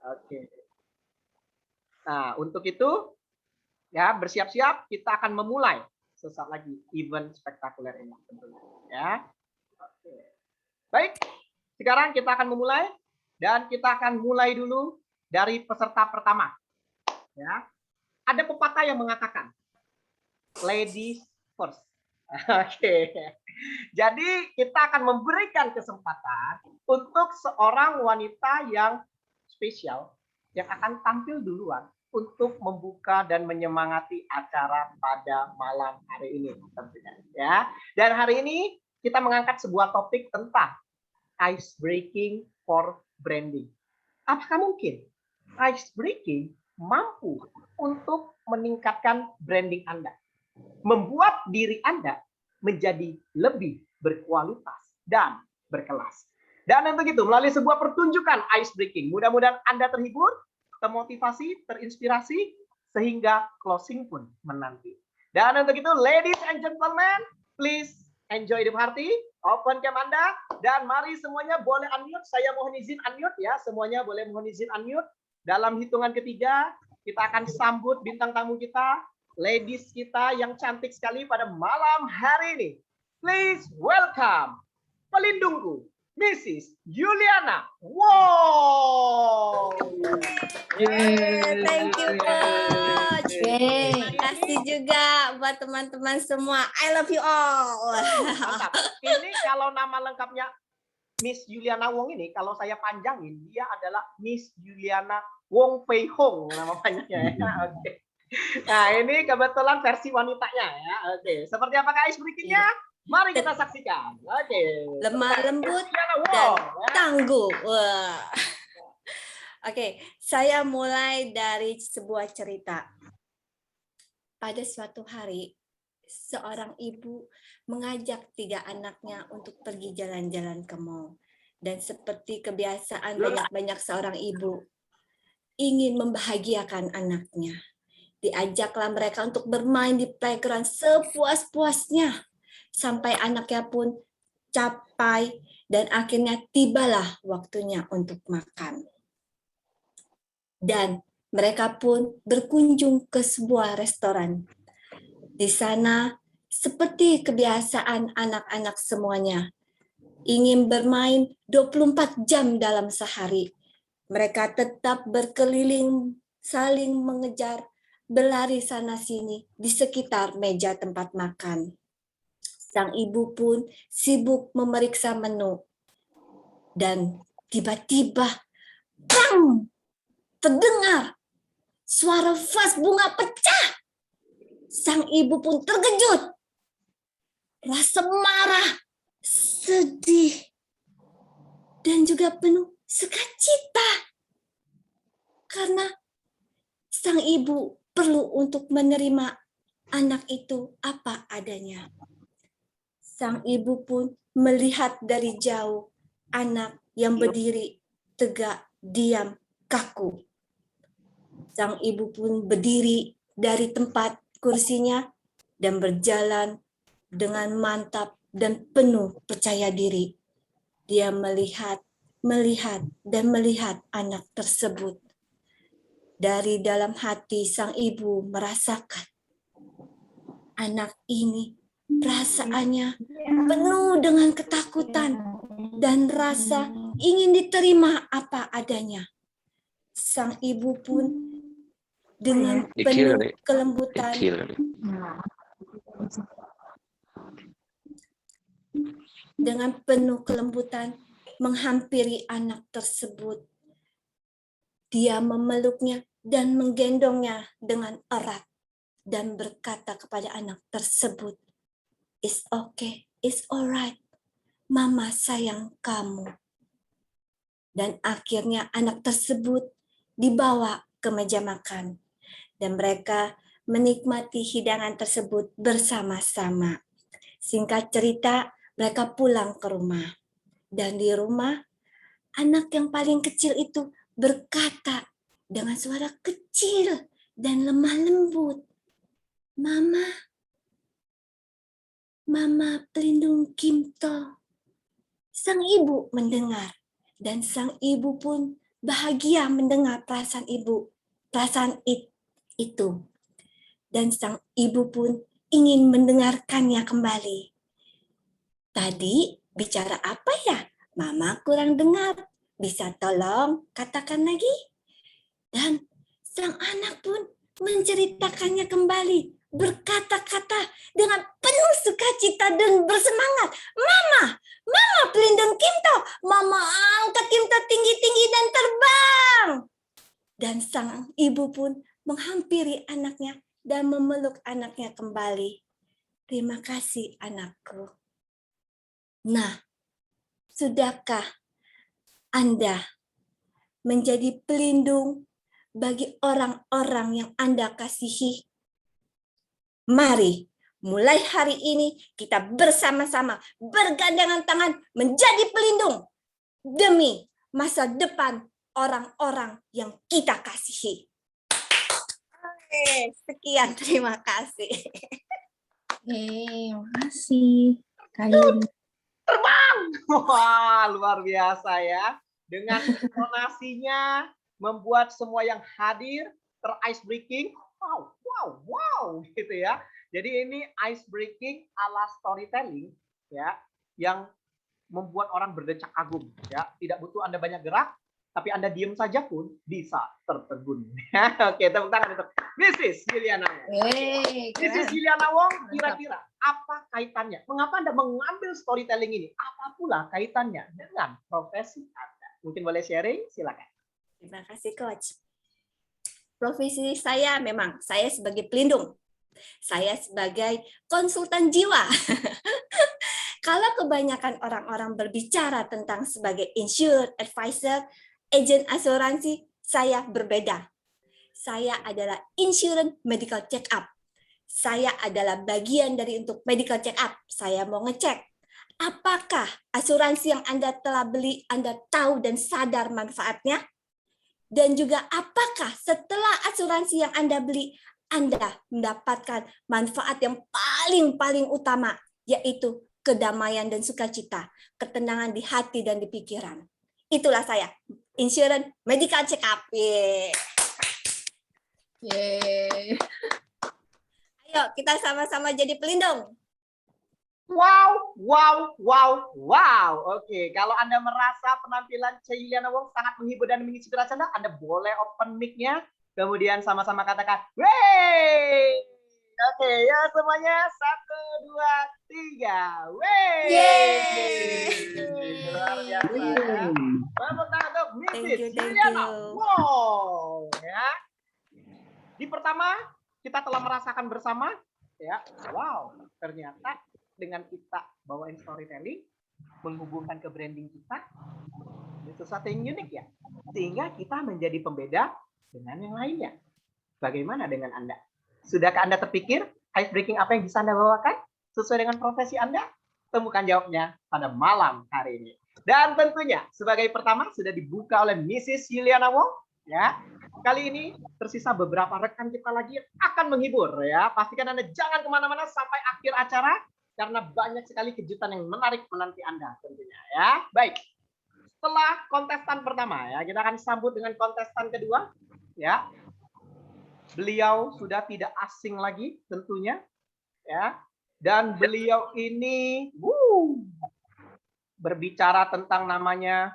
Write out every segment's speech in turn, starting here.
Oke. Nah, untuk itu ya bersiap-siap kita akan memulai sesaat lagi event spektakuler ini tentunya ya. Oke. Baik, sekarang kita akan memulai dan kita akan mulai dulu dari peserta pertama. Ya. Ada pepatah yang mengatakan ladies first. Oke. Jadi kita akan memberikan kesempatan untuk seorang wanita yang spesial yang akan tampil duluan untuk membuka dan menyemangati acara pada malam hari ini tentunya ya. Dan hari ini kita mengangkat sebuah topik tentang ice breaking for branding. Apakah mungkin ice breaking mampu untuk meningkatkan branding Anda, membuat diri Anda menjadi lebih berkualitas dan berkelas. Dan untuk itu, melalui sebuah pertunjukan ice breaking, mudah-mudahan Anda terhibur, termotivasi, terinspirasi, sehingga closing pun menanti. Dan untuk itu, ladies and gentlemen, please enjoy the party, open cam Anda, dan mari semuanya boleh unmute, saya mohon izin unmute ya, semuanya boleh mohon izin unmute. Dalam hitungan ketiga, kita akan sambut bintang tamu kita, ladies kita yang cantik sekali pada malam hari ini. Please welcome pelindungku, Mrs. Juliana. Wow. Thank you, Coach. Terima kasih juga buat teman-teman semua. I love you all. Mantap. Ini kalau nama lengkapnya Miss Juliana Wong ini, kalau saya panjangin, dia adalah Miss Juliana Wong Fei Hong nama panjangnya. Ya. Oke. Nah, ini kebetulan versi wanitanya ya. Oke, seperti apakah ice breaking-nya? Mari kita saksikan. Oke. Lemah lembut dan tangguh. Wah. Oke, saya mulai dari sebuah cerita. Pada suatu hari, seorang ibu mengajak 3 anaknya untuk pergi jalan-jalan ke mall. Dan seperti kebiasaan banyak-banyak seorang ibu, ingin membahagiakan anaknya. Diajaklah mereka untuk bermain di playground sepuas-puasnya. Sampai anaknya pun capai dan akhirnya tibalah waktunya untuk makan. Dan mereka pun berkunjung ke sebuah restoran. Di sana, seperti kebiasaan anak-anak semuanya, ingin bermain 24 jam dalam sehari. Mereka tetap berkeliling, saling mengejar, berlari sana-sini di sekitar meja tempat makan. Sang ibu pun sibuk memeriksa menu. Dan tiba-tiba, bang! Terdengar suara vas bunga pecah. Sang ibu pun terkejut. Rasa marah, sedih, dan juga penuh sukacita. Karena sang ibu perlu untuk menerima anak itu apa adanya. Sang ibu pun melihat dari jauh anak yang berdiri tegak, diam, kaku. Sang ibu pun berdiri dari tempat kursinya dan berjalan dengan mantap dan penuh percaya diri. Dia melihat dan melihat anak tersebut. Dari dalam hati sang ibu merasakan anak ini perasaannya penuh dengan ketakutan dan rasa ingin diterima apa adanya. Sang ibu pun dengan penuh kelembutan menghampiri anak tersebut. Dia memeluknya dan menggendongnya dengan erat dan berkata kepada anak tersebut, "It's okay, it's alright, Mama sayang kamu." Dan akhirnya anak tersebut dibawa ke meja makan dan mereka menikmati hidangan tersebut bersama-sama. Singkat cerita, mereka pulang ke rumah. Dan di rumah, anak yang paling kecil itu berkata dengan suara kecil dan lemah lembut, Mama pelindung Kim To." Sang ibu mendengar dan sang ibu pun bahagia mendengar perasaan ibu, itu. Dan sang ibu pun ingin mendengarkannya kembali. Tadi bicara apa ya? Mama kurang dengar. Bisa tolong katakan lagi? Dan sang anak pun menceritakannya kembali, berkata-kata dengan penuh sukacita dan bersemangat. Mama, Mama pelindung Kimto. Mama angkat Kimto tinggi-tinggi dan terbang. Dan sang ibu pun menghampiri anaknya dan memeluk anaknya kembali. Terima kasih anakku. Nah, sudahkah Anda menjadi pelindung bagi orang-orang yang Anda kasihi? Mari, mulai hari ini kita bersama-sama bergandengan tangan menjadi pelindung demi masa depan orang-orang yang kita kasihi. Sekian, terima kasih. Makasih. Kalian Terbang. Wah, luar biasa ya. Dengan intonasinya membuat semua yang hadir ter-ice breaking. Wow, gitu ya. Jadi ini ice breaking ala storytelling ya, yang membuat orang berdecak kagum ya. Tidak butuh Anda banyak gerak, tapi Anda diam saja pun bisa tertegun. Oke, tepuk tangan untuk Mrs. Yuliana. Mrs. Yuliana Wong, kira-kira apa kaitannya? Mengapa Anda mengambil storytelling ini? Apa pula kaitannya dengan profesi Anda? Mungkin boleh sharing, silakan. Terima kasih, Coach. Profesi saya memang, saya sebagai pelindung. Saya sebagai konsultan jiwa. Kalau kebanyakan orang-orang berbicara tentang sebagai insured advisor, agent asuransi, saya berbeda. Saya adalah insurance medical check-up. Saya adalah bagian dari untuk medical check-up. Saya mau ngecek apakah asuransi yang Anda telah beli, Anda tahu dan sadar manfaatnya? Dan juga apakah setelah asuransi yang Anda beli, Anda mendapatkan manfaat yang paling utama, yaitu kedamaian dan sukacita, ketenangan di hati dan di pikiran. Itulah saya, insurance medical check-up. Ayo, kita sama-sama jadi pelindung. Wow. Oke, kalau Anda merasa penampilan Yuliana Wong sangat menghibur dan menginspirasi Anda boleh open mic-nya, kemudian sama-sama katakan, wey! Oke, ya semuanya, 1, 2, 3, wey! Luar biasa ya. Tepuk tangan untuk Mrs. Yuliana Wong. Ya. Di pertama, kita telah merasakan bersama, ya, wow, ternyata dengan kita bawain storytelling, menghubungkan ke branding kita, itu sesuatu yang unik ya. Sehingga kita menjadi pembeda dengan yang lainnya. Bagaimana dengan Anda? Sudahkah Anda terpikir ice breaking apa yang bisa Anda bawakan sesuai dengan profesi Anda? Temukan jawabnya pada malam hari ini. Dan tentunya sebagai pertama sudah dibuka oleh Mrs. Yuliana Wong. Ya, kali ini tersisa beberapa rekan kita lagi yang akan menghibur ya. Pastikan Anda jangan kemana-mana sampai akhir acara, karena banyak sekali kejutan yang menarik menanti Anda tentunya ya. Baik, setelah kontestan pertama ya, kita akan sambut dengan kontestan kedua ya. Beliau sudah tidak asing lagi tentunya ya, dan beliau ini berbicara tentang namanya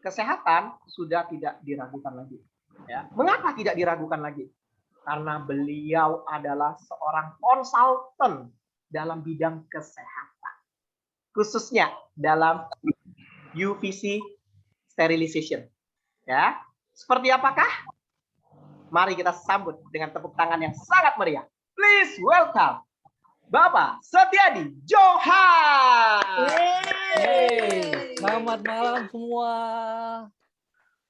kesehatan sudah tidak diragukan lagi ya. Mengapa tidak diragukan lagi? Karena beliau adalah seorang konsultan dalam bidang kesehatan, khususnya dalam UVC sterilization. Ya, seperti apakah? Mari kita sambut dengan tepuk tangan yang sangat meriah. Please welcome Bapak Setiadi Johan. Selamat malam semua.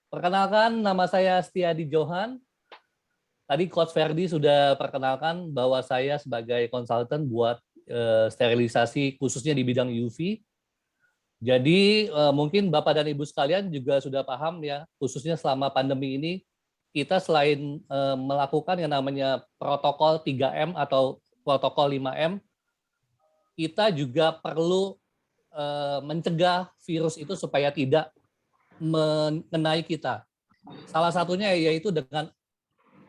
Perkenalkan, nama saya Setiadi Johan. Tadi Coach Ferdi sudah perkenalkan bahwa saya sebagai konsultan buat sterilisasi khususnya di bidang UV. Jadi mungkin Bapak dan Ibu sekalian juga sudah paham ya, khususnya selama pandemi ini kita selain melakukan yang namanya protokol 3M atau protokol 5M, kita juga perlu mencegah virus itu supaya tidak mengenai kita. Salah satunya yaitu dengan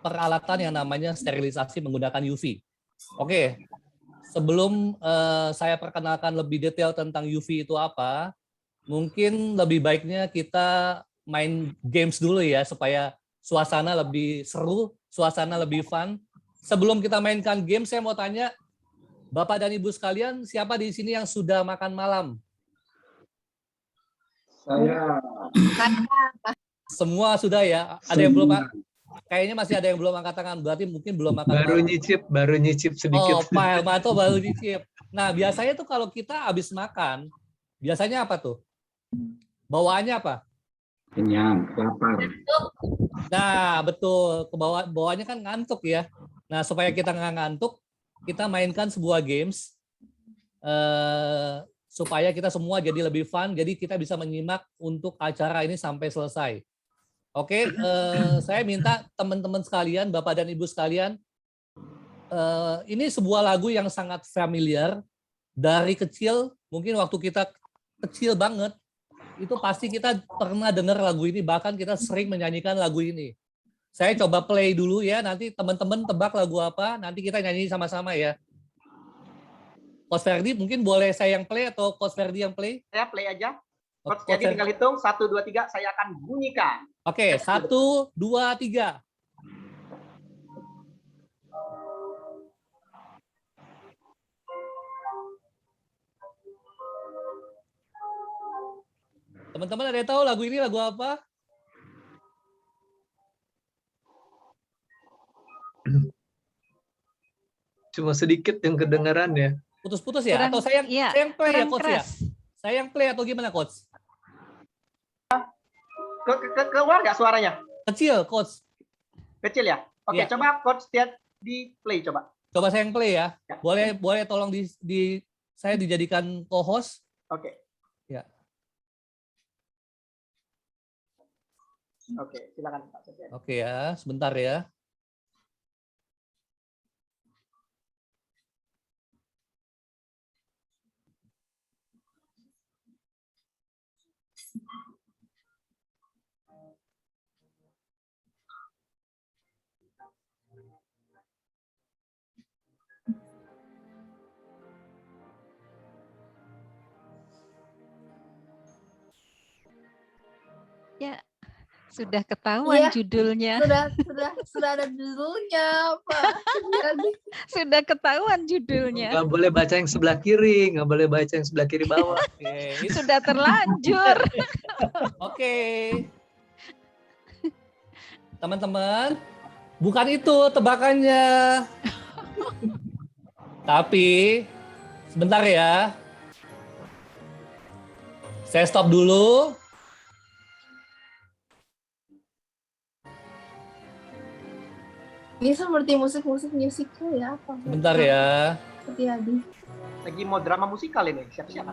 peralatan yang namanya sterilisasi menggunakan UV. Oke, sebelum saya perkenalkan lebih detail tentang UV itu apa, mungkin lebih baiknya kita main games dulu ya, supaya suasana lebih seru, suasana lebih fun. Sebelum kita mainkan game, saya mau tanya, Bapak dan Ibu sekalian, siapa di sini yang sudah makan malam? Saya Semua sudah ya? Ada yang belum? Kayaknya masih ada yang belum angkat tangan, berarti mungkin belum makan malam. Baru nyicip sedikit. Oh, Pak Hermanto baru nyicip. Nah, biasanya tuh kalau kita habis makan, biasanya apa tuh? Bawaannya apa? kenyang, lapar. Nah, betul. Bawaannya kan ngantuk ya. Nah, supaya kita nggak ngantuk, kita mainkan sebuah games supaya kita semua jadi lebih fun, jadi kita bisa menyimak untuk acara ini sampai selesai. Oke, saya minta teman-teman sekalian, Bapak dan Ibu sekalian, ini sebuah lagu yang sangat familiar dari kecil, mungkin waktu kita kecil banget, itu pasti kita pernah dengar lagu ini, bahkan kita sering menyanyikan lagu ini. Saya coba play dulu ya, nanti teman-teman tebak lagu apa, nanti kita nyanyi sama-sama ya. Coach Ferdi, mungkin boleh saya yang play atau Coach Ferdi yang play? Saya play aja. Coach, Coach jadi tinggal hitung 1, 2, 3 saya akan bunyikan. Oke, 1, 2, 3. Teman-teman ada yang tahu lagu ini lagu apa? Cuma sedikit yang kedengaran ya. Putus-putus ya? Kurang- Atau saya iya, yang play ya kurang Coach ya? keras. Saya yang play atau gimana Coach? Keluar nggak suaranya? Kecil Coach. Kecil ya? Oke, Iya. coba Coach lihat di play coba. Coba saya yang play ya. Ya. Boleh tolong saya dijadikan co-host. Oke. Ya. Oke, silakan Pak Sofian. Oke ya, sebentar ya. Ya, sudah ketahuan Iya. judulnya. Sudah ada judulnya, Pak. Jadi Sudah ketahuan judulnya. Nggak boleh baca yang sebelah kiri, nggak boleh baca yang sebelah kiri bawah. Oke, itu Sudah terlanjur. oke. Teman-teman, bukan itu tebakannya. Tapi sebentar ya. Saya stop dulu. ini seperti musikal ya apa? Sebentar ya. Seperti Adi. Lagi mau drama musikal ini. Siap-siap.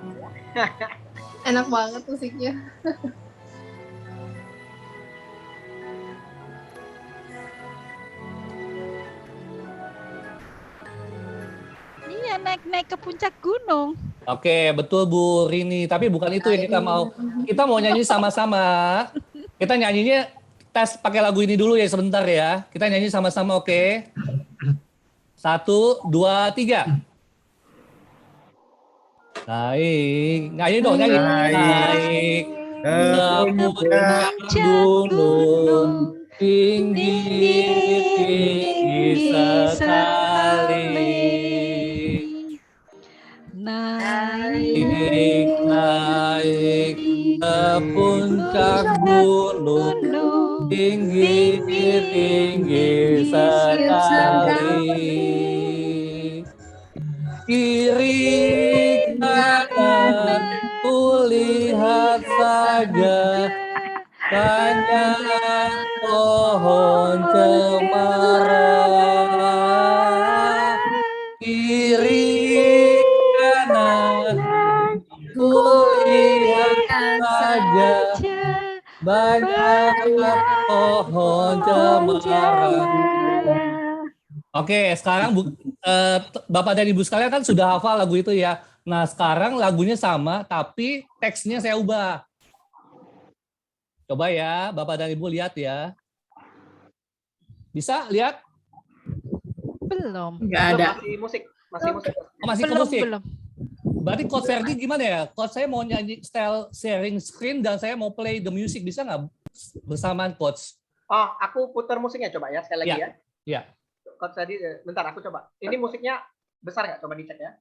Enak banget musiknya. Iya, naik-naik ke puncak gunung. Oke, betul Bu Rini. Tapi bukan itu yang kita mau. Kita mau nyanyi sama-sama. Kita nyanyinya tes pakai lagu ini dulu ya sebentar ya. Kita nyanyi sama-sama, oke? 1, 2, 3. Naik, nyanyi dong, nyanyi. Naik ke puncak gunung, tinggi sekali. Naik ke puncak gunung, tinggi sekali. Kiri kanan kulihat saja banyak pohon cemara. Kiri kanan kulihat saja banyak pohon cemara. Oke, sekarang Bapak dan Ibu sekalian kan sudah hafal lagu itu ya. Nah, sekarang lagunya sama, tapi teksnya saya ubah. Coba ya, Bapak dan Ibu lihat ya. Bisa lihat? Belum. Nggak ada. Masih musik, masih musik. Oh, masih ke Belum, musik. belum. Berarti Coach Ferdi gimana ya? Coach saya mau nyanyi style sharing screen dan saya mau play the music, bisa nggak bersamaan Coach? Oh, aku putar musiknya coba ya sekali lagi ya. Iya. Coach tadi, bentar aku coba. Ini musiknya besar nggak? Coba dicek ya.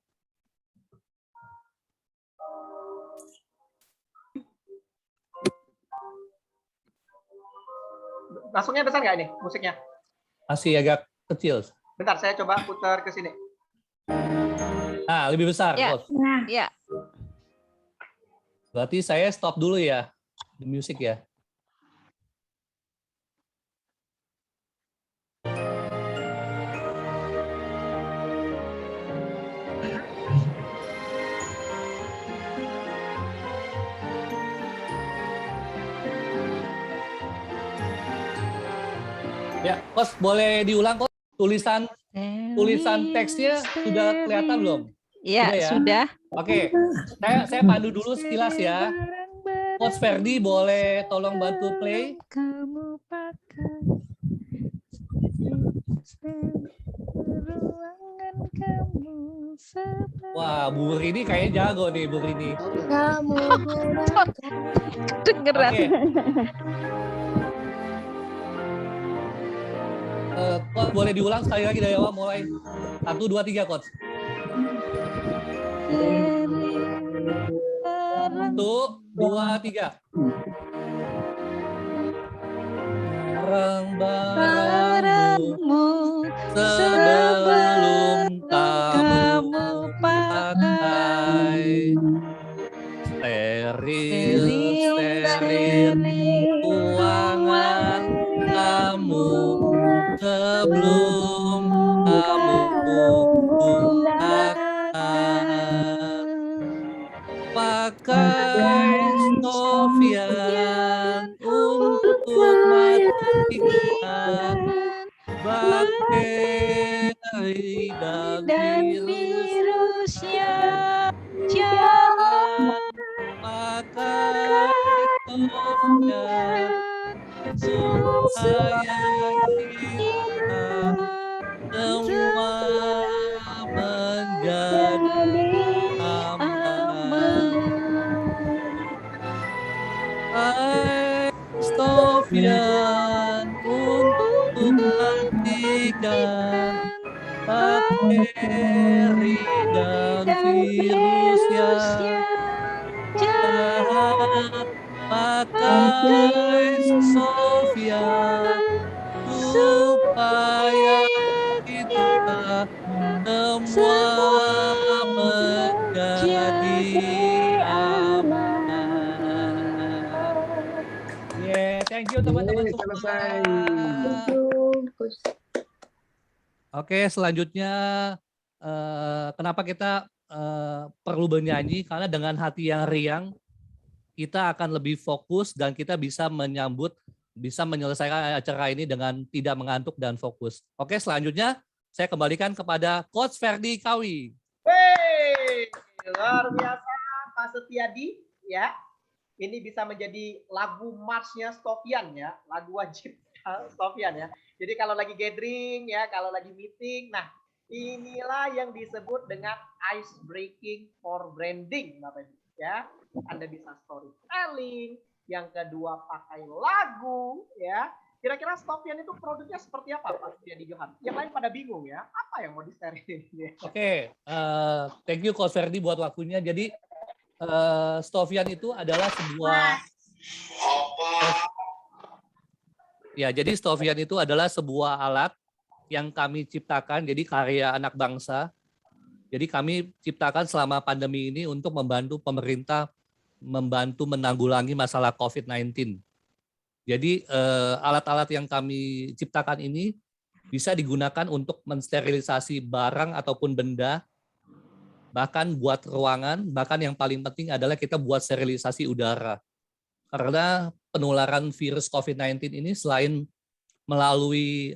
Masuknya besar nggak ini musiknya? Masih agak kecil. Bentar, saya coba putar ke sini. Nah, lebih besar, Ya. Coach. Nah, Ya, Berarti saya stop dulu ya, the music ya. Ya, Coach boleh diulang, Coach? Tulisan teksnya sudah kelihatan belum? ya, Sudah ya? sudah. Oke, saya pandu dulu sekilas ya. Coach Ferdi boleh tolong bantu play. Kamu pakai ruangan kamu seperti Wah, Bu Rini kayaknya jago nih, Bu Rini. Kamu kedengeran. Oke. Coach boleh diulang sekali lagi dari awal mulai 1, 2, 3 Coach. 1, 2, 3. Barang-barangmu sebelum kamu pakai steril ruangan kamu sebelum kamu gunakan. Pakai Sofian untuk matikan bakteri dan virus. Jangan Pakai Sofian supaya kita semua menjadi aman. Hai Sofian untuk matikan bakteri dan virus yang jahat. Pakai Sofian supaya kita semua menjadi aman. Yeah, thank you teman-teman semua. Selesai. Oke, selanjutnya kenapa kita perlu bernyanyi? Karena dengan hati yang riang, kita akan lebih fokus dan kita bisa menyelesaikan acara ini dengan tidak mengantuk dan fokus. Oke, selanjutnya saya kembalikan kepada Coach Ferdi Kawi. Wey, luar biasa Pak Setiadi ya. Ini bisa menjadi lagu marsnya Sofian ya, lagu wajib Sofian ya. Jadi kalau lagi gathering ya, kalau lagi meeting, nah inilah yang disebut dengan ice breaking for branding, Bapak Ibu ya. Anda bisa storytelling, yang kedua pakai lagu ya. Kira-kira Sofian itu produknya seperti apa Pak Setiadi Johan? Yang lain pada bingung ya, apa yang mau di-sharing? Oke, thank you Coach Ferdi buat waktunya. Jadi Sofian itu adalah sebuah alat yang kami ciptakan, jadi karya anak bangsa. Jadi kami ciptakan selama pandemi ini untuk membantu pemerintah membantu menanggulangi masalah COVID-19. Jadi alat-alat yang kami ciptakan ini bisa digunakan untuk mensterilisasi barang ataupun benda, bahkan buat ruangan, bahkan yang paling penting adalah kita buat sterilisasi udara. Karena penularan virus COVID-19 ini selain melalui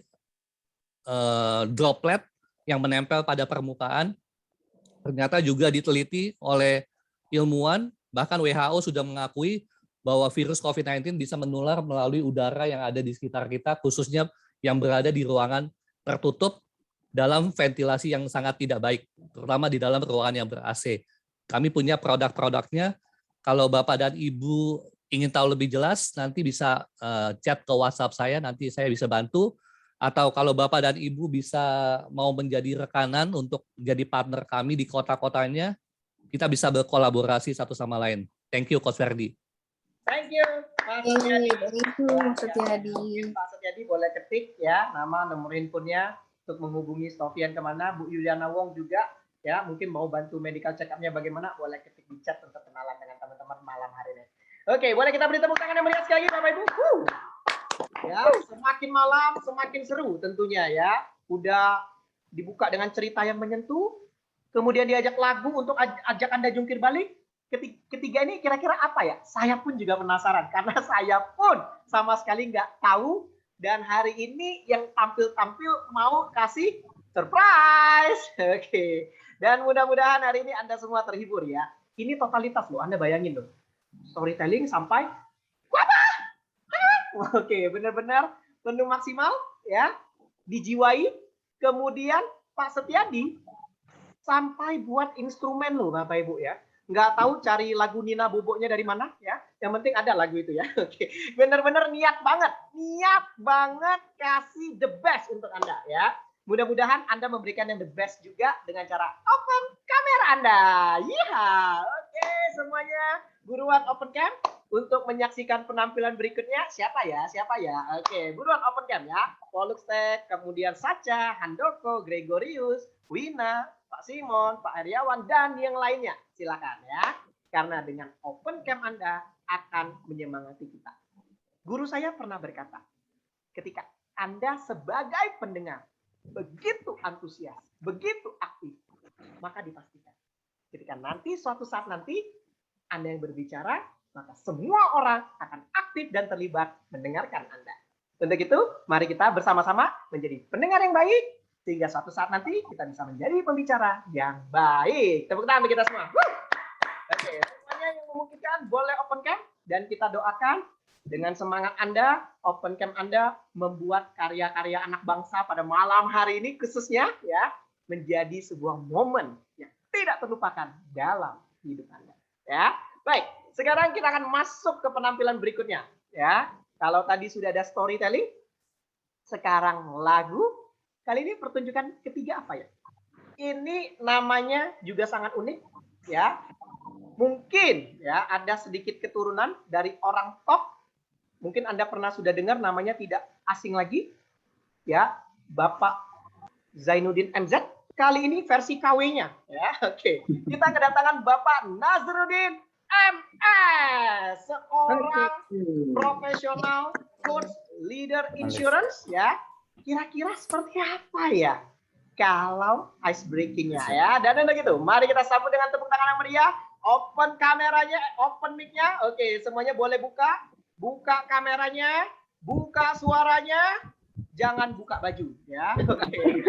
droplet yang menempel pada permukaan, ternyata juga diteliti oleh ilmuwan, bahkan WHO sudah mengakui bahwa virus COVID-19 bisa menular melalui udara yang ada di sekitar kita, khususnya yang berada di ruangan tertutup dalam ventilasi yang sangat tidak baik, terutama di dalam ruangan yang ber-AC. Kami punya produk-produknya. Kalau Bapak dan Ibu ingin tahu lebih jelas, nanti bisa chat ke WhatsApp saya, nanti saya bisa bantu. Atau kalau Bapak dan Ibu bisa mau menjadi rekanan untuk jadi partner kami di kota-kotanya, kita bisa berkolaborasi satu sama lain. Thank you, Coach Ferdi. Thank you, Mas Setiadi. Thank you, Mas Setiadi. Mungkin Pak Setiadi boleh ketik ya nama, nomor handphonenya untuk menghubungi Sofian kemana. Bu Yuliana Wong juga ya mungkin mau bantu medical check up-nya bagaimana, boleh ketik di chat untuk kenalan dengan teman-teman malam hari ini. Oke, boleh kita beri tepuk tangan yang meriah sekali lagi Bapak Ibu. Ya, semakin malam semakin seru tentunya ya. Udah dibuka dengan cerita yang menyentuh, kemudian diajak lagu untuk ajak Anda jungkir balik. Ketiga ini kira-kira apa ya? Saya pun juga penasaran karena saya pun sama sekali nggak tahu, dan hari ini yang tampil-tampil mau kasih surprise. Oke. Dan mudah-mudahan hari ini Anda semua terhibur ya. Ini totalitas loh, Anda bayangin loh. Storytelling sampai oke, benar-benar penuh maksimal ya, dijiwai. Kemudian Pak Setiadi sampai buat instrumen loh Bapak Ibu ya. Nggak tahu cari lagu Nina Boboknya dari mana ya. Yang penting ada lagu itu ya. Oke, benar-benar niat banget kasih the best untuk Anda ya. Mudah-mudahan Anda memberikan yang the best juga dengan cara open kamera Anda. Iya, oke semuanya buruan open cam untuk menyaksikan penampilan berikutnya. Siapa ya? Oke, buruan open cam ya. Poluxtek, kemudian Sacha, Handoko, Gregorius, Wina, Pak Simon, Pak Aryawan, dan yang lainnya. Silakan ya. Karena dengan open cam Anda akan menyemangati kita. Guru saya pernah berkata, ketika Anda sebagai pendengar begitu antusias, begitu aktif, maka dipastikan ketika nanti suatu saat nanti Anda yang berbicara, maka semua orang akan aktif dan terlibat mendengarkan Anda. Untuk itu, mari kita bersama-sama menjadi pendengar yang baik, sehingga suatu saat nanti kita bisa menjadi pembicara yang baik. Tepuk tangan bagi kita semua. Oke, semuanya yang memungkinkan boleh open cam, dan kita doakan dengan semangat Anda, open cam Anda membuat karya-karya anak bangsa pada malam hari ini khususnya ya, menjadi sebuah momen yang tidak terlupakan dalam hidup Anda. Ya, baik. Sekarang kita akan masuk ke penampilan berikutnya. Ya, kalau tadi sudah ada storytelling, sekarang lagu. Kali ini pertunjukan ketiga apa ya? Ini namanya juga sangat unik. Ya, mungkin ya ada sedikit keturunan dari orang top. Mungkin Anda pernah sudah dengar namanya tidak asing lagi. Ya, Bapak Zainuddin MZ. Kali ini versi KW-nya. Ya, oke. Kita kedatangan Bapak Nazruddin MS, seorang profesional coach leader insurance ya. Kira-kira seperti apa ya kalau ice breaking-nya ya. Dan udah gitu, mari kita sambut dengan tepuk tangan yang meriah. Open kameranya, open mic-nya. Oke, semuanya boleh buka. Buka kameranya, buka suaranya, jangan buka baju ya. Oke.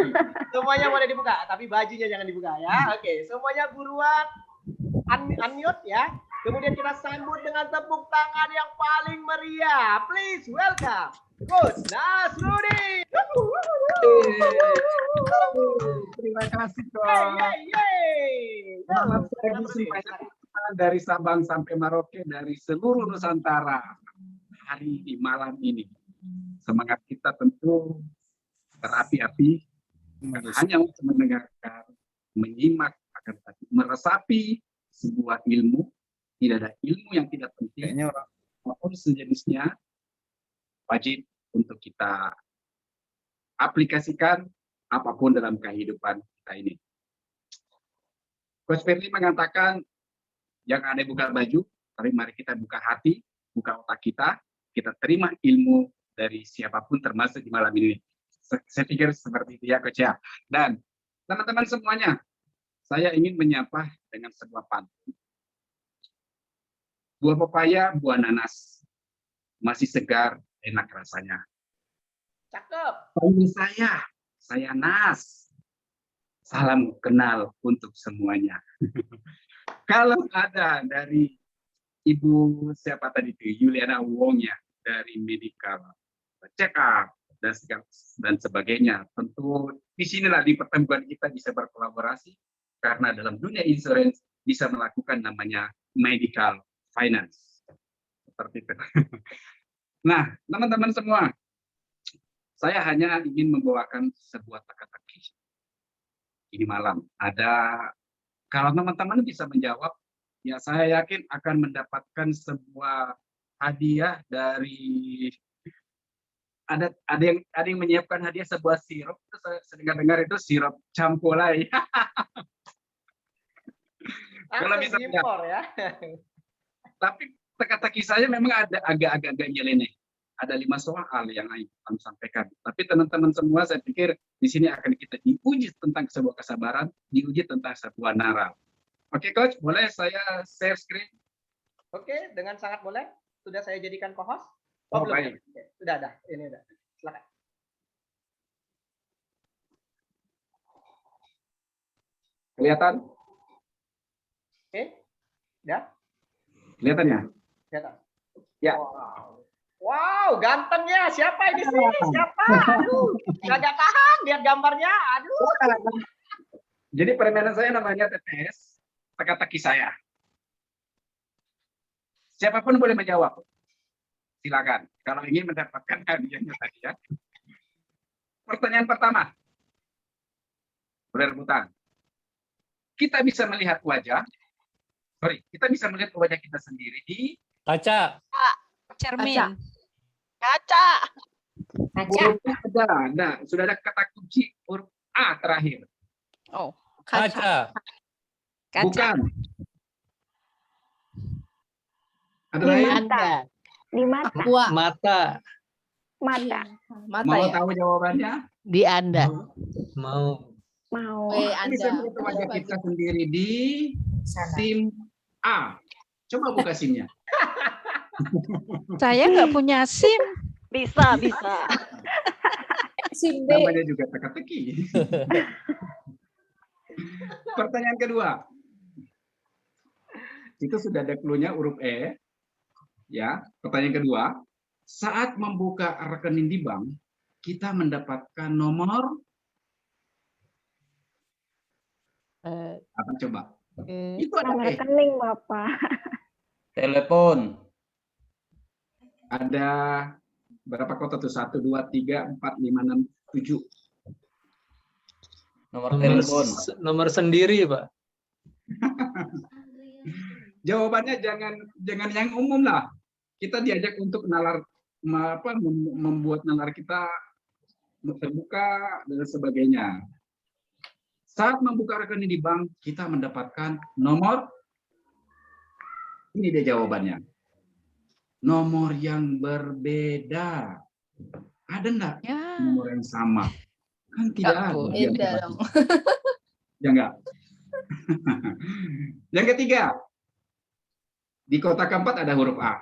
Semuanya boleh dibuka, tapi bajunya jangan dibuka ya. Oke, semuanya buruan unmute ya. Kemudian kita sambut dengan tepuk tangan yang paling meriah. Please welcome Coach Nazruddin. Terima kasih, Coach. Selamat pagi semuanya. Dari Sabang sampai Merauke, dari seluruh Nusantara. Hari di malam ini, semangat kita tentu berapi-api, hanya untuk mendengarkan, menyimak, akan tetapi meresapi sebuah ilmu. Tidak ada ilmu yang tidak penting, apapun sejenisnya, wajib untuk kita aplikasikan apapun dalam kehidupan kita ini. Coach Ferdi mengatakan, jangan ada buka baju, tapi mari kita buka hati, buka otak kita terima ilmu dari siapapun termasuk di malam ini. Saya pikir seperti itu ya Coach ya. Dan teman-teman semuanya, saya ingin menyapa dengan sebuah pantun. Buah pepaya, buah nanas, masih segar, enak rasanya. Cakep. Panggil saya Nas. Salam kenal untuk semuanya. Kalau ada dari Ibu siapa tadi itu, Juliana Wong ya, dari medical check up dan sebagainya. Tentu di sinilah di pertemuan kita bisa berkolaborasi karena dalam dunia insurance bisa melakukan namanya medical finance. Seperti itu. Nah, teman-teman semua, saya hanya ingin membawakan sebuah teka-teki ini malam. Kalau teman-teman bisa menjawab, ya saya yakin akan mendapatkan sebuah hadiah dari ada yang menyiapkan hadiah sebuah sirup. Saya dengar itu sirup campolai. Kalau bisa impor ya. Tapi teka-teki saya memang ada agak-agak nyeleneh. Ada 5 soal yang akan sampaikan. Tapi teman-teman semua saya pikir di sini akan kita diuji tentang sebuah kesabaran, diuji tentang sebuah naral. Oke, Coach, boleh saya share screen? Oke, dengan sangat boleh. Sudah saya jadikan co-host. Oh, belum? baik. Oke, sudah ada. Ini udah. Silakan. Kelihatan? Oke. Ya? Kelihatan ya? Kelihatan. Ya. Wow, gantengnya. Siapa ini sih? Siapa? Aduh, nggak tahan lihat gambarnya. Aduh. Jadi permainan saya namanya TTS, teka-teki saya. Siapapun boleh menjawab. Silakan. Kalau ingin mendapatkan hadiahnya tadi ya. Pertanyaan pertama. Boleh rebutan. Kita bisa melihat wajah. Kita bisa melihat wajah kita sendiri di Kaca. Cermin. Kaca. huruf A. Nah, sudah ada kata kunci huruf A terakhir. Oh, Kaca. kaca. Bukan. Ada Di lain? mata. Di mata. Mata. Mata. Mata Mau ya? tahu jawabannya? Di Anda. Mau. Mau. Bisa melihat wajah kita sendiri di SIM A. Coba buka SIM-nya. Saya nggak punya SIM. Bisa. SIM B. Namanya juga teka-teki. Pertanyaan kedua. Itu sudah ada clue-nya huruf E. Ya, pertanyaan kedua. Saat membuka rekening di bank, kita mendapatkan nomor apa coba? Itu ada Nomor E. rekening Bapak. Telepon. Ada berapa kota tuh? 1, 2, 3, 4, 5, 6, 7. Nomor telepon. Nomor sendiri, Pak. Jawabannya jangan yang umum lah. Kita diajak untuk membuat nalar kita terbuka dan sebagainya. Saat membuka rekening di bank, kita mendapatkan nomor. Ini dia jawabannya. Nomor yang berbeda. Ada enggak Ya. nomor yang sama? Kan tidak ada. Beda dong. Ya enggak? Yang ketiga. Di kotak keempat ada huruf A.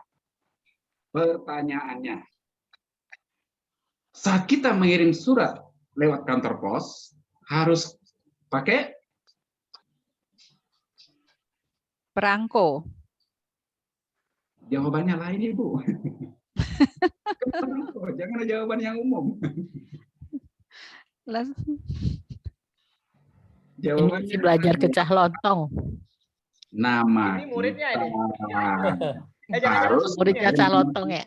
Pertanyaannya. Saat kita mengirim surat lewat kantor pos, harus pakai Perangko. jawabannya lain, Ibu. Jangan ada jawaban yang umum. Jawabannya Belajar kecah lontong. nama. Ini muridnya ini. Harus Muridnya cah lontong ya.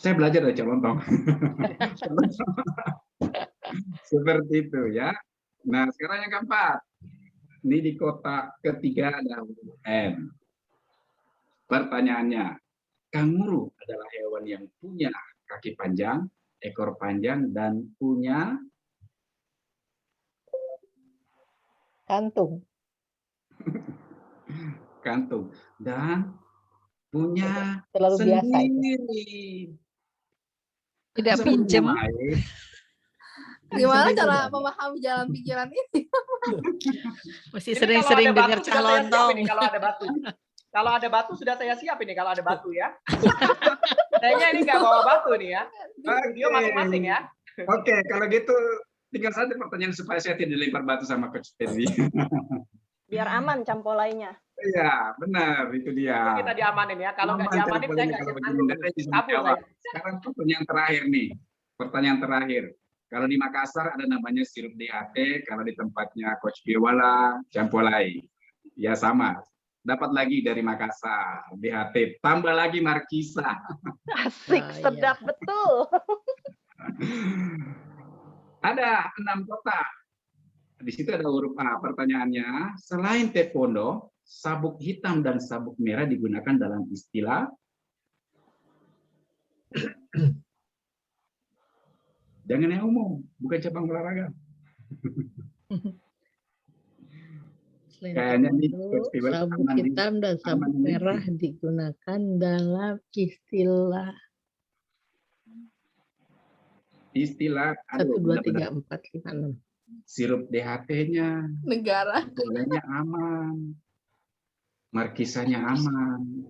saya belajar dari Calontong. Seperti itu ya. Nah, sekarang yang keempat. Ini di kotak ketiga ada huruf M. Pertanyaannya, kanguru adalah hewan yang punya kaki panjang, ekor panjang, dan punya Kantung. kantung. Dan punya Terlalu biasa itu. sendiri. Tidak Masa pinjem. punya air? Gimana cara memahami jalan pikiran ini? Mesti Ini sering-sering kalau ada dengar batu cah sudah saya siap lontong. ini, kalau ada batu. Kalau ada batu sudah saya siap ini kalau ada batu ya. Kayaknya ini nggak bawa batu nih ya. Di studio Oke. masing-masing ya. Oke, kalau gitu tinggal satu pertanyaan supaya saya tidak dilempar batu sama Coach Pedri. Biar aman campolainya. Iya, benar itu dia. Kita diamanin ya. Kalau nggak Aman diamanin, saya teleponnya nggak kalau siap begini, nanggung. nggak ada yang bisa Kabur menjawab. saya. Sekarang pertanyaan terakhir nih. Pertanyaan terakhir. Kalau di Makassar ada namanya sirup DHT, kalau di tempatnya Coach Piwala, Campolai. Ya sama. Dapat lagi dari Makassar, DHT. Tambah lagi Markisa. Asik, Ah, iya. sedap betul. Ada 6 kota. Di situ ada huruf A. Pertanyaannya, selain taekwondo, sabuk hitam dan sabuk merah digunakan dalam istilah jangan yang umum, bukan cabang olahraga. Selain Kayaknya nih, itu, Coach Piwala sabuk aman nih. hitam dan sabuk Aman nih. merah digunakan dalam istilah Aduh, 1, 2, benar-benar 3, 4, 5, 6. sirup DHT-nya, Negara. bolanya aman, markisanya aman.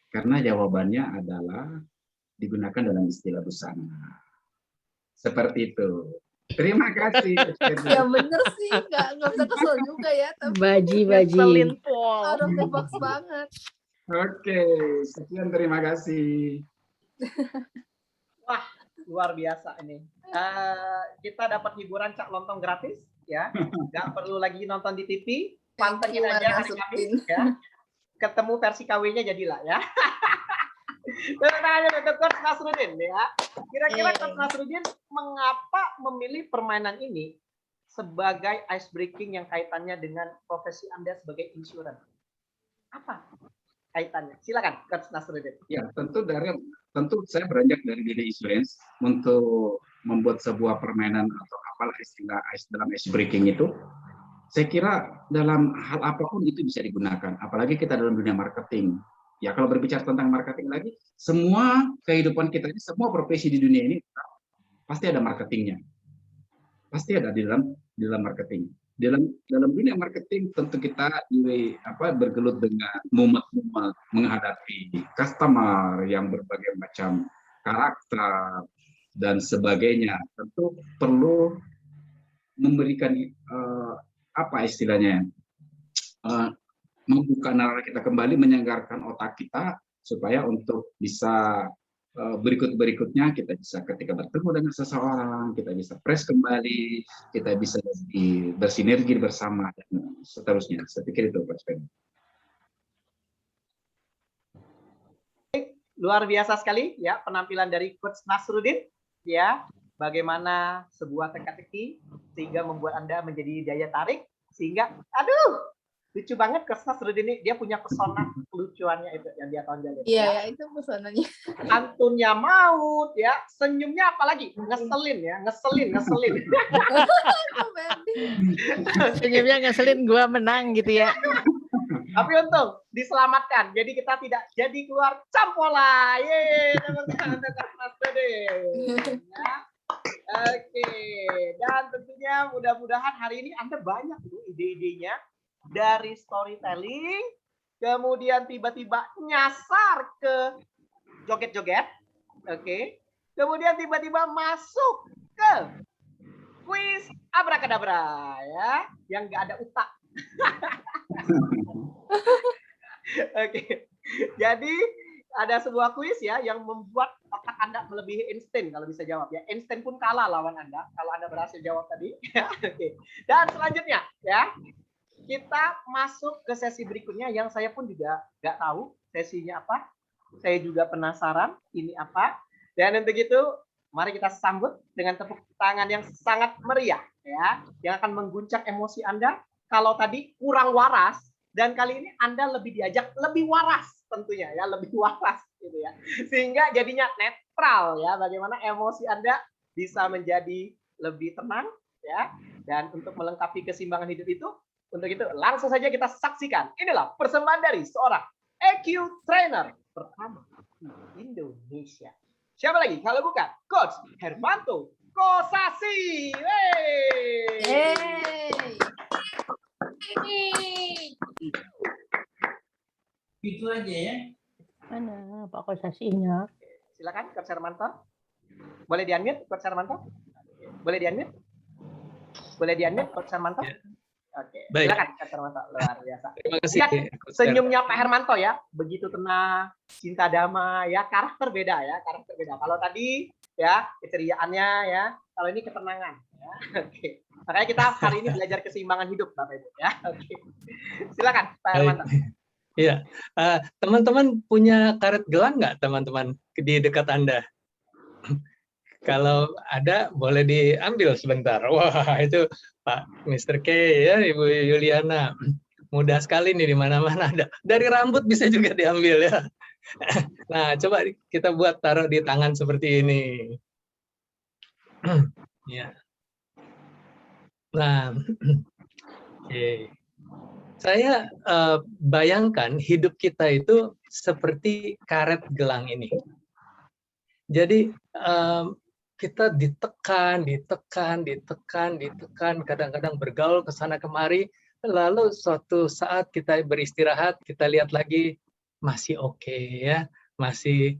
Karena jawabannya adalah digunakan dalam istilah busana. Seperti itu. Terima kasih. Ya bener sih, nggak bisa kesel juga ya. Tapi Baji. Ngeselin Pol. out of the box banget. Oke, sekian terima kasih. Wah, luar biasa ini. Kita dapat hiburan cak lontong gratis, ya. Nggak perlu lagi nonton di TV, pantengin aja hari Kamis, ya. Ketemu versi KW-nya jadilah, ya. Tanya ke Coach Nasruddin, ya. Kira-kira Coach Nasruddin mengapa memilih permainan ini sebagai ice breaking yang kaitannya dengan profesi Anda sebagai insurance? Apa kaitannya? Silakan, Coach Nasruddin. Ya, tentu saya beranjak dari diri insurance untuk membuat sebuah permainan atau apalah istilah dalam ice breaking itu. Saya kira dalam hal apapun itu bisa digunakan, apalagi kita dalam dunia marketing. Ya, kalau berbicara tentang marketing lagi, semua kehidupan kita ini, semua profesi di dunia ini pasti ada marketingnya. Pasti ada di dalam marketing. Dalam dunia marketing tentu kita bergelut dengan mumet-mumet menghadapi customer yang berbagai macam karakter dan sebagainya. Tentu perlu memberikan membuka nalar kita kembali, menyegarkan otak kita supaya untuk bisa berikutnya kita bisa ketika bertemu dengan seseorang kita bisa fresh kembali, kita bisa bersinergi bersama dan seterusnya. Saya pikir itu Pak Spen. Luar biasa sekali ya penampilan dari Coach Nasruddin, ya. Bagaimana sebuah teka-teki sehingga membuat Anda menjadi daya tarik sehingga lucu banget Coach Nasruddin ini, dia punya pesona kelucuannya itu yang dia tonjolin. Iya, ya, itu pesonanya. Antunnya maut ya, senyumnya apalagi ngeselin ya, ngeselin. Senyumnya ngeselin gua menang gitu ya. Tapi untung diselamatkan. Jadi kita tidak jadi keluar Campola. Yeay, teman-teman Coach Nasruddin. Ya. Oke, dan tentunya mudah-mudahan hari ini Anda banyak ide-idenya dari storytelling, kemudian tiba-tiba nyasar ke joget-joget, oke, kemudian tiba-tiba masuk ke kuis abrakadabra, ya, yang nggak ada utak. Oke, jadi ada sebuah kuis ya yang membuat otak Anda melebihi Einstein kalau bisa jawab ya. Einstein pun kalah lawan Anda kalau Anda berhasil jawab tadi. Oke. Dan selanjutnya ya, kita masuk ke sesi berikutnya yang saya pun juga nggak tahu sesinya apa. Saya juga penasaran ini apa. Dan untuk itu, mari kita sambut dengan tepuk tangan yang sangat meriah ya, yang akan mengguncang emosi Anda. Kalau tadi kurang waras, dan kali ini Anda lebih diajak lebih waras tentunya ya, lebih waras gitu ya. Sehingga jadinya netral ya, bagaimana emosi Anda bisa menjadi lebih tenang ya. Dan untuk melengkapi keseimbangan hidup itu, untuk itu langsung saja kita saksikan. Inilah persembahan dari seorang EQ trainer pertama di Indonesia. Siapa lagi kalau bukan Coach Hermanto Kosasi. Itu aja ya. Mana Pak Kosasinya? Silakan Coach Hermanto. Boleh di-unmute Coach Hermanto? Boleh di-unmute? Boleh di-unmute Coach Hermanto? Oke, Baik. silakan Kak Hermanto, luar biasa. Terima kasih. Lihat Coach Ferdi. senyumnya Pak Hermanto ya, begitu tenang, cinta damai ya, karakter beda ya, karakter beda. Kalau tadi ya keceriaannya ya, kalau ini ketenangan ya. Oke. Makanya kita hari ini belajar keseimbangan hidup Bapak Ibu ya. Oke. Silakan Pak Baik. Hermanto. Iya, teman-teman punya karet gelang nggak teman-teman di dekat Anda? Kalau ada boleh diambil sebentar. Wah, itu Pak Mr. K ya, Ibu Yuliana. Mudah sekali nih di mana-mana ada. Dari rambut bisa juga diambil ya. Nah, coba kita buat taruh di tangan seperti ini. Ya. Nah, oke. Saya bayangkan hidup kita itu seperti karet gelang ini. Jadi kita ditekan, kadang-kadang bergaul ke sana kemari, lalu suatu saat kita beristirahat, kita lihat lagi masih oke ya, masih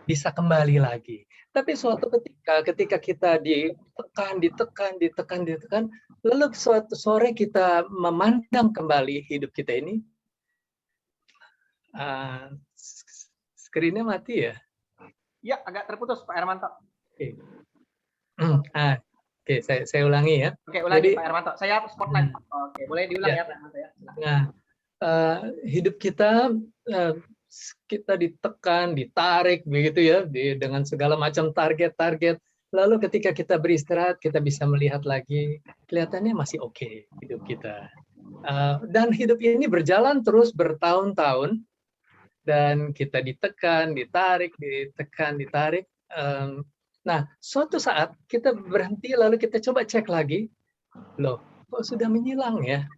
bisa kembali lagi. Tapi suatu ketika kita ditekan, lalu suatu sore kita memandang kembali hidup kita ini, screen-nya mati ya? Ya, agak terputus Pak Hermanto. Oke. Oke, saya ulangi ya. Oke, ulangi Jadi, Pak Hermanto. Saya spotlight. Oke, boleh diulang ya Pak Hermanto ya. Nah, hidup kita ditekan, ditarik begitu ya, dengan segala macam target-target. Lalu ketika kita beristirahat, kita bisa melihat lagi, kelihatannya masih oke hidup kita. Dan hidup ini berjalan terus bertahun-tahun, dan kita ditekan, ditarik. Nah, suatu saat kita berhenti, lalu kita coba cek lagi, loh, kok sudah menyilang ya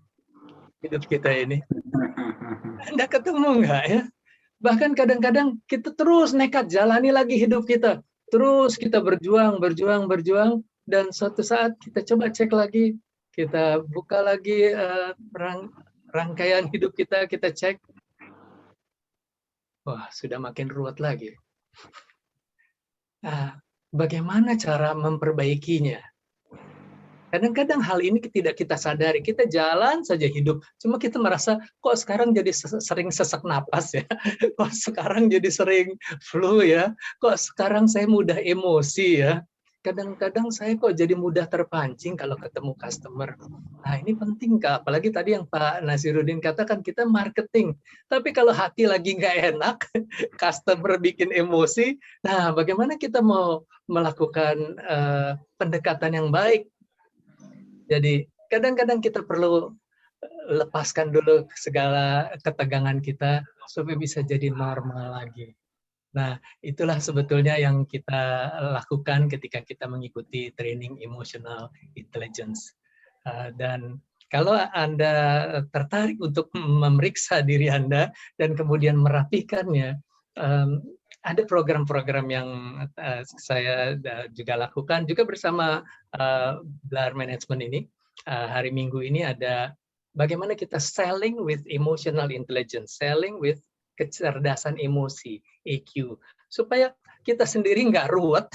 hidup kita ini? Anda ketemu nggak ya? Bahkan kadang-kadang kita terus nekat jalani lagi hidup kita. Terus kita berjuang, dan suatu saat kita coba cek lagi, kita buka lagi rangkaian hidup kita cek. Wah, sudah makin ruwet lagi. Nah, bagaimana cara memperbaikinya? Kadang-kadang hal ini tidak kita sadari. Kita jalan saja hidup. Cuma kita merasa, kok sekarang jadi sering sesak napas ya? Kok sekarang jadi sering flu ya? Kok sekarang saya mudah emosi ya? Kadang-kadang saya kok jadi mudah terpancing kalau ketemu customer. Nah, ini penting, Kak. Apalagi tadi yang Pak Nasiruddin katakan, kita marketing. Tapi kalau hati lagi nggak enak, customer bikin emosi, nah bagaimana kita mau melakukan pendekatan yang baik? Jadi kadang-kadang kita perlu lepaskan dulu segala ketegangan kita supaya bisa jadi normal lagi. Nah, itulah sebetulnya yang kita lakukan ketika kita mengikuti training emotional intelligence. Dan kalau Anda tertarik untuk memeriksa diri Anda dan kemudian merapikannya, ada program-program yang saya juga lakukan juga bersama Blar Management ini. Hari Minggu ini ada bagaimana kita selling with emotional intelligence, selling with kecerdasan emosi, EQ, supaya kita sendiri nggak ruwet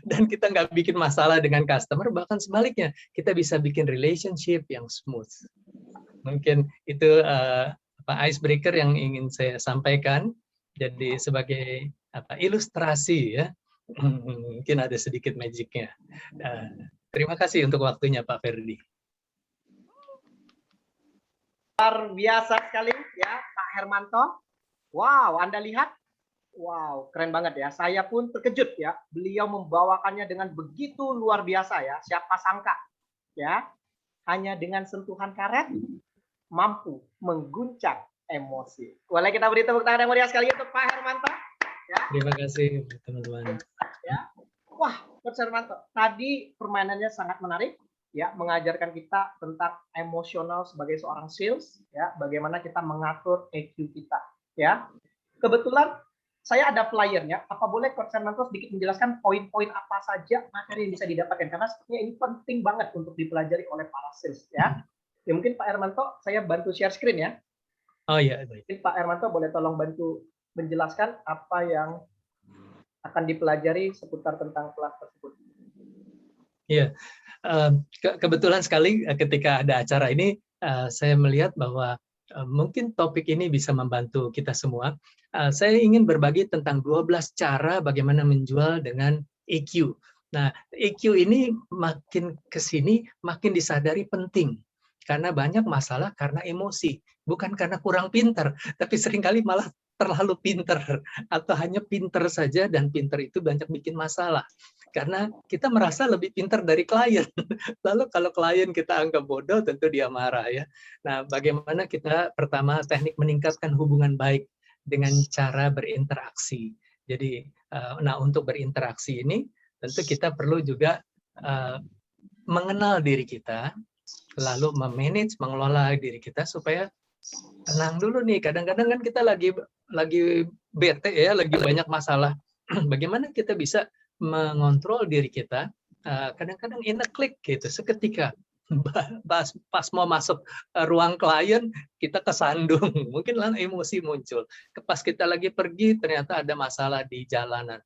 dan kita nggak bikin masalah dengan customer, bahkan sebaliknya kita bisa bikin relationship yang smooth. Mungkin itu icebreaker yang ingin saya sampaikan. Jadi sebagai ilustrasi ya, mungkin ada sedikit magicnya. Terima kasih untuk waktunya Pak Ferdi. Luar biasa sekali ya Pak Hermanto. Wow, Anda lihat? Wow, keren banget ya. Saya pun terkejut ya. Beliau membawakannya dengan begitu luar biasa ya. Siapa sangka ya, hanya dengan sentuhan karet mampu mengguncang emosi. Boleh kita beri tepuk tangan yang meriah sekali untuk Pak Hermanto? Ya. Terima kasih teman-teman. Ya. Wah, Coach Hermanto, tadi permainannya sangat menarik. Ya, mengajarkan kita tentang emosional sebagai seorang sales, ya, bagaimana kita mengatur EQ kita. Ya, kebetulan saya ada flyernya. Apa boleh Coach Hermanto sedikit menjelaskan poin-poin apa saja materi yang bisa didapatkan? Karena sepertinya ini penting banget untuk dipelajari oleh para sales. Ya, mungkin Pak Hermanto, saya bantu share screen ya. Oh iya. Mungkin Pak Hermanto boleh tolong bantu menjelaskan apa yang akan dipelajari seputar tentang kelas tersebut. Iya, kebetulan sekali ketika ada acara ini, saya melihat bahwa mungkin topik ini bisa membantu kita semua. Saya ingin berbagi tentang 12 cara bagaimana menjual dengan EQ. Nah, EQ ini makin ke sini makin disadari penting. Karena banyak masalah karena emosi, bukan karena kurang pinter, tapi seringkali malah terlalu pinter, atau hanya pinter saja, dan pinter itu banyak bikin masalah. Karena kita merasa lebih pinter dari klien. Lalu kalau klien kita anggap bodoh, tentu dia marah ya. Nah, bagaimana kita pertama teknik meningkatkan hubungan baik dengan cara berinteraksi. Jadi, nah untuk berinteraksi ini tentu kita perlu juga mengenal diri kita, lalu memanage, mengelola diri kita supaya tenang dulu nih. Kadang-kadang kan kita lagi bete ya, lagi banyak masalah. Bagaimana kita bisa mengontrol diri kita? Kadang-kadang in a click gitu, seketika pas mau masuk ruang klien kita kesandung, mungkin lalu emosi muncul. Pas kita lagi pergi ternyata ada masalah di jalanan,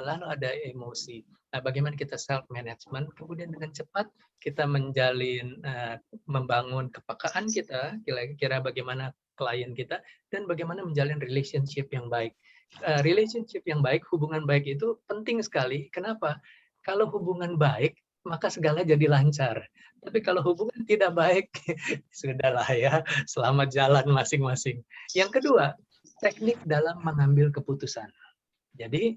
lalu ada emosi. Nah, bagaimana kita self management, kemudian dengan cepat kita menjalin, membangun kepekaan kita, kira-kira bagaimana klien kita, dan bagaimana menjalin relationship yang baik. Relationship yang baik, hubungan baik itu penting sekali. Kenapa? Kalau hubungan baik, maka segala jadi lancar. Tapi kalau hubungan tidak baik, sudahlah ya, selamat jalan masing-masing. Yang kedua, teknik dalam mengambil keputusan. Jadi,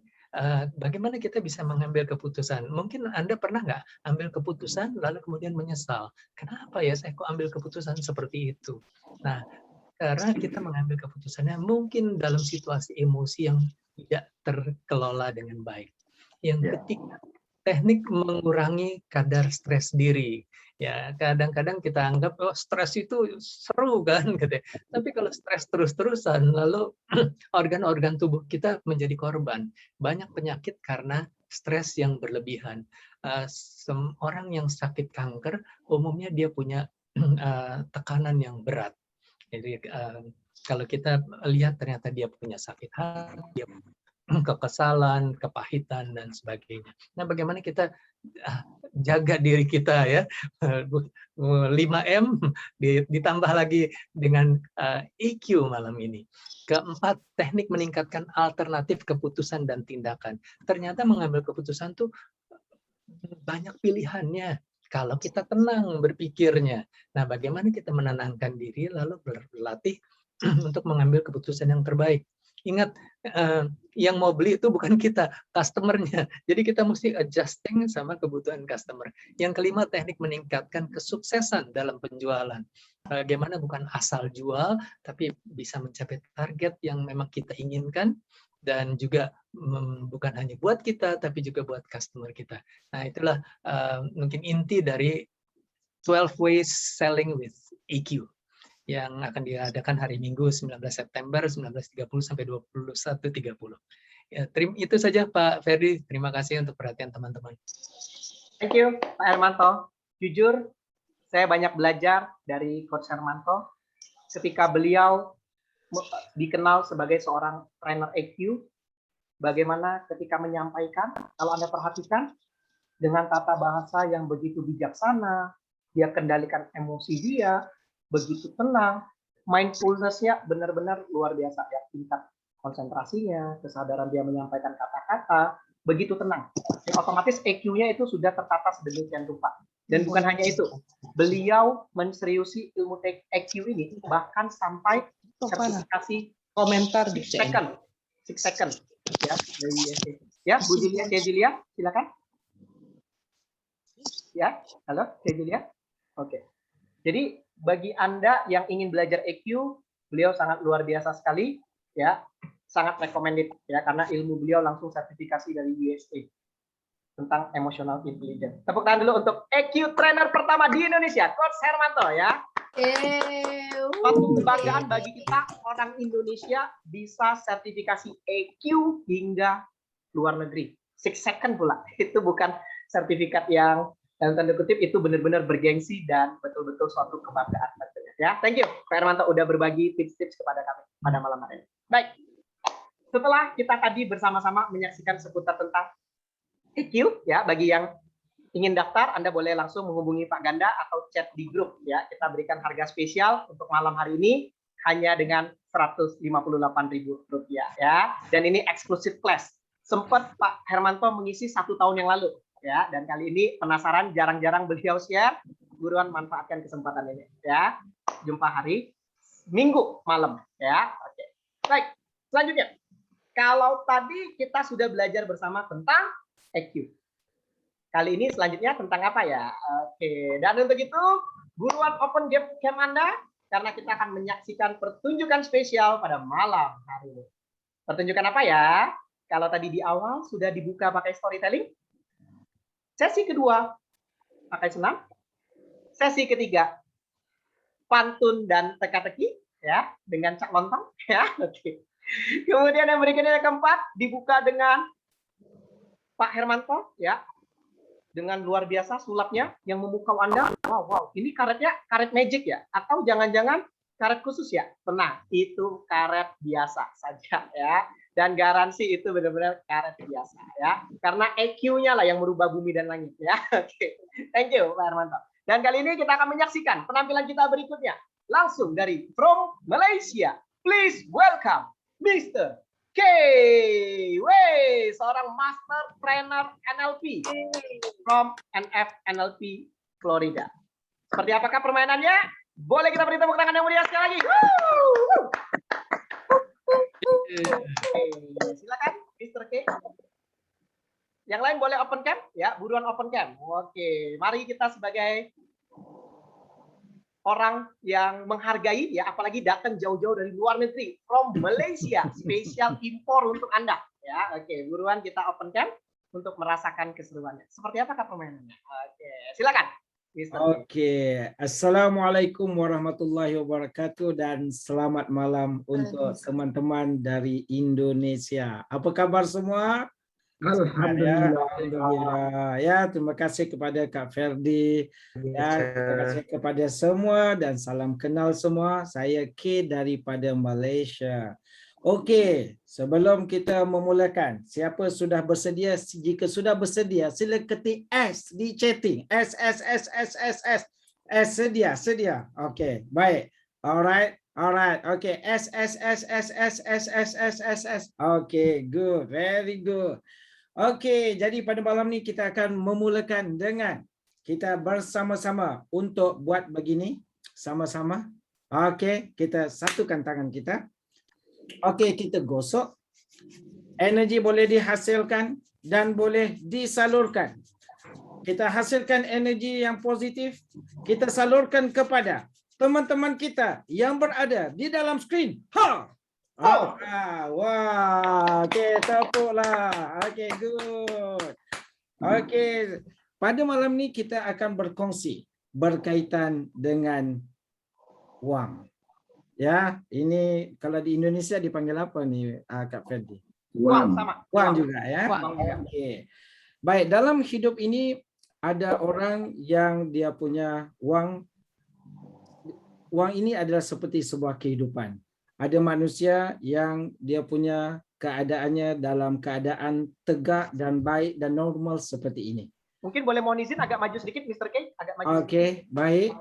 bagaimana kita bisa mengambil keputusan? Mungkin Anda pernah nggak ambil keputusan lalu kemudian menyesal. Kenapa ya saya kok ambil keputusan seperti itu? Nah, karena kita mengambil keputusannya mungkin dalam situasi emosi yang tidak terkelola dengan baik. Yang ketiga, teknik mengurangi kadar stres diri. Ya, kadang-kadang kita anggap oh stres itu seru kan gitu. Tapi kalau stres terus-terusan lalu organ-organ tubuh kita menjadi korban. Banyak penyakit karena stres yang berlebihan. Orang yang sakit kanker umumnya dia punya tekanan yang berat. Jadi kalau kita lihat ternyata dia punya sakit hati, dia kekesalan, kepahitan, dan sebagainya. Nah, bagaimana kita jaga diri kita ya, 5M ditambah lagi dengan EQ malam ini. Keempat, teknik meningkatkan alternatif keputusan dan tindakan. Ternyata mengambil keputusan tuh banyak pilihannya kalau kita tenang berpikirnya. Nah, bagaimana kita menenangkan diri lalu berlatih untuk mengambil keputusan yang terbaik. Ingat, yang mau beli itu bukan kita, customer-nya. Jadi kita mesti adjusting sama kebutuhan customer. Yang kelima, teknik meningkatkan kesuksesan dalam penjualan. Bagaimana bukan asal jual, tapi bisa mencapai target yang memang kita inginkan, dan juga bukan hanya buat kita, tapi juga buat customer kita. Nah, itulah mungkin inti dari 12 Ways Selling with EQ yang akan diadakan hari Minggu 19 September 19.30 sampai 21.30. Ya, itu saja Pak Ferdi. Terima kasih untuk perhatian teman-teman. Thank you Pak Hermanto. Jujur, saya banyak belajar dari Coach Hermanto ketika beliau dikenal sebagai seorang trainer EQ. Bagaimana ketika menyampaikan, kalau Anda perhatikan, dengan tata bahasa yang begitu bijaksana, dia kendalikan emosi dia, begitu tenang, mindfulness-nya benar-benar luar biasa ya, tingkat konsentrasinya, kesadaran dia menyampaikan kata-kata, begitu tenang. Ya, otomatis EQ-nya itu sudah tertata sedemikian rupa. Dan bukan hanya itu, beliau menseriusi ilmu EQ ini bahkan sampai sertifikasi komentar di 6 second. Ya, Bu Julia, silakan. Ya, halo, Julia. Oke. Jadi bagi Anda yang ingin belajar EQ, beliau sangat luar biasa sekali, ya, sangat recommended ya, karena ilmu beliau langsung sertifikasi dari USA tentang emotional intelligence. Tepuk tangan dulu untuk EQ trainer pertama di Indonesia, Coach Hermanto ya. Suatu kebanggaan bagi kita orang Indonesia bisa sertifikasi EQ hingga luar negeri. 6 second pula. Itu bukan sertifikat yang dalam tanda kutip, itu benar-benar bergengsi dan betul-betul suatu kebanggaan tentunya. Ya, thank you Pak Hermanto udah berbagi tips-tips kepada kami pada malam hari ini. Baik, setelah kita tadi bersama-sama menyaksikan seputar tentang EQ, ya, bagi yang ingin daftar, Anda boleh langsung menghubungi Pak Ganda atau chat di grup ya. Kita berikan harga spesial untuk malam hari ini hanya dengan Rp158.000 ya. Dan ini eksklusif class. Sempat Pak Hermanto mengisi 1 tahun yang lalu ya. Dan kali ini penasaran, jarang-jarang beliau share. Buruan manfaatkan kesempatan ini ya. Jumpa hari Minggu malam ya. Oke. Baik, selanjutnya. Kalau tadi kita sudah belajar bersama tentang EQ. Kali ini selanjutnya tentang apa ya? Oke, dan untuk itu buruan open cam Anda karena kita akan menyaksikan pertunjukan spesial pada malam hari ini. Pertunjukan apa ya? Kalau tadi di awal sudah dibuka pakai storytelling. Sesi kedua pakai senam. Sesi ketiga pantun dan teka-teki ya dengan Cak Lontong ya. Oke. Kemudian yang berikutnya yang keempat dibuka dengan Pak Hermanto ya. Dengan luar biasa sulapnya yang memukau Anda. Wow, ini karetnya karet magic ya? Atau jangan-jangan karet khusus ya? Tenang, itu karet biasa saja ya. Dan garansi itu benar-benar karet biasa ya. Karena EQ-nya lah yang merubah bumi dan langit ya. Oke, thank you Pak Hermanto. Dan kali ini kita akan menyaksikan penampilan kita berikutnya. Langsung dari from Malaysia. Please welcome Mr. K. Wey, seorang master trainer NLP from NF NLP Florida. Seperti apakah permainannya? Boleh kita beri tepuk tangan yang meriah sekali lagi. Silakan, Mr. K. Yang lain boleh open cam, ya, buruan open cam. Oke, mari kita sebagai orang yang menghargai ya, apalagi datang jauh-jauh dari luar negeri, from Malaysia, spesial impor untuk Anda ya. Oke, buruan kita open cam untuk merasakan keseruannya. Seperti apakah permainannya? Oke, silakan. Oke, Assalamualaikum warahmatullahi wabarakatuh dan selamat malam untuk teman-teman dari Indonesia. Apa kabar semua? Alhamdulillah. Ya, terima kasih kepada Kak Ferdi. Ya, terima kasih kepada semua dan salam kenal semua. Saya K daripada Malaysia. Okey, sebelum kita memulakan, siapa sudah bersedia? Jika sudah bersedia, sila ketik S di chatting. S. Sedia. Okey, baik. Alright. Okey, S. Okey, good. Very good. Okey, jadi pada malam ni kita akan memulakan dengan kita bersama-sama untuk buat begini. Sama-sama. Okey, kita satukan tangan kita. Okey, kita gosok. Energi boleh dihasilkan dan boleh disalurkan. Kita hasilkan energi yang positif. Kita salurkan kepada teman-teman kita yang berada di dalam skrin. Wah, okey, tepuklah. Okey, good. Okey, pada malam ni kita akan berkongsi berkaitan dengan wang. Ya, ini kalau di Indonesia dipanggil apa ni, Kak Ferdi? Wang sama. Wang juga ya. Okey. Baik, dalam hidup ini ada orang yang dia punya wang. Wang ini adalah seperti sebuah kehidupan. Ada manusia yang dia punya keadaannya dalam keadaan tegak dan baik dan normal seperti ini. Mungkin boleh mohon izin agak maju sedikit, Mr. K. Agak maju. Okey, baik.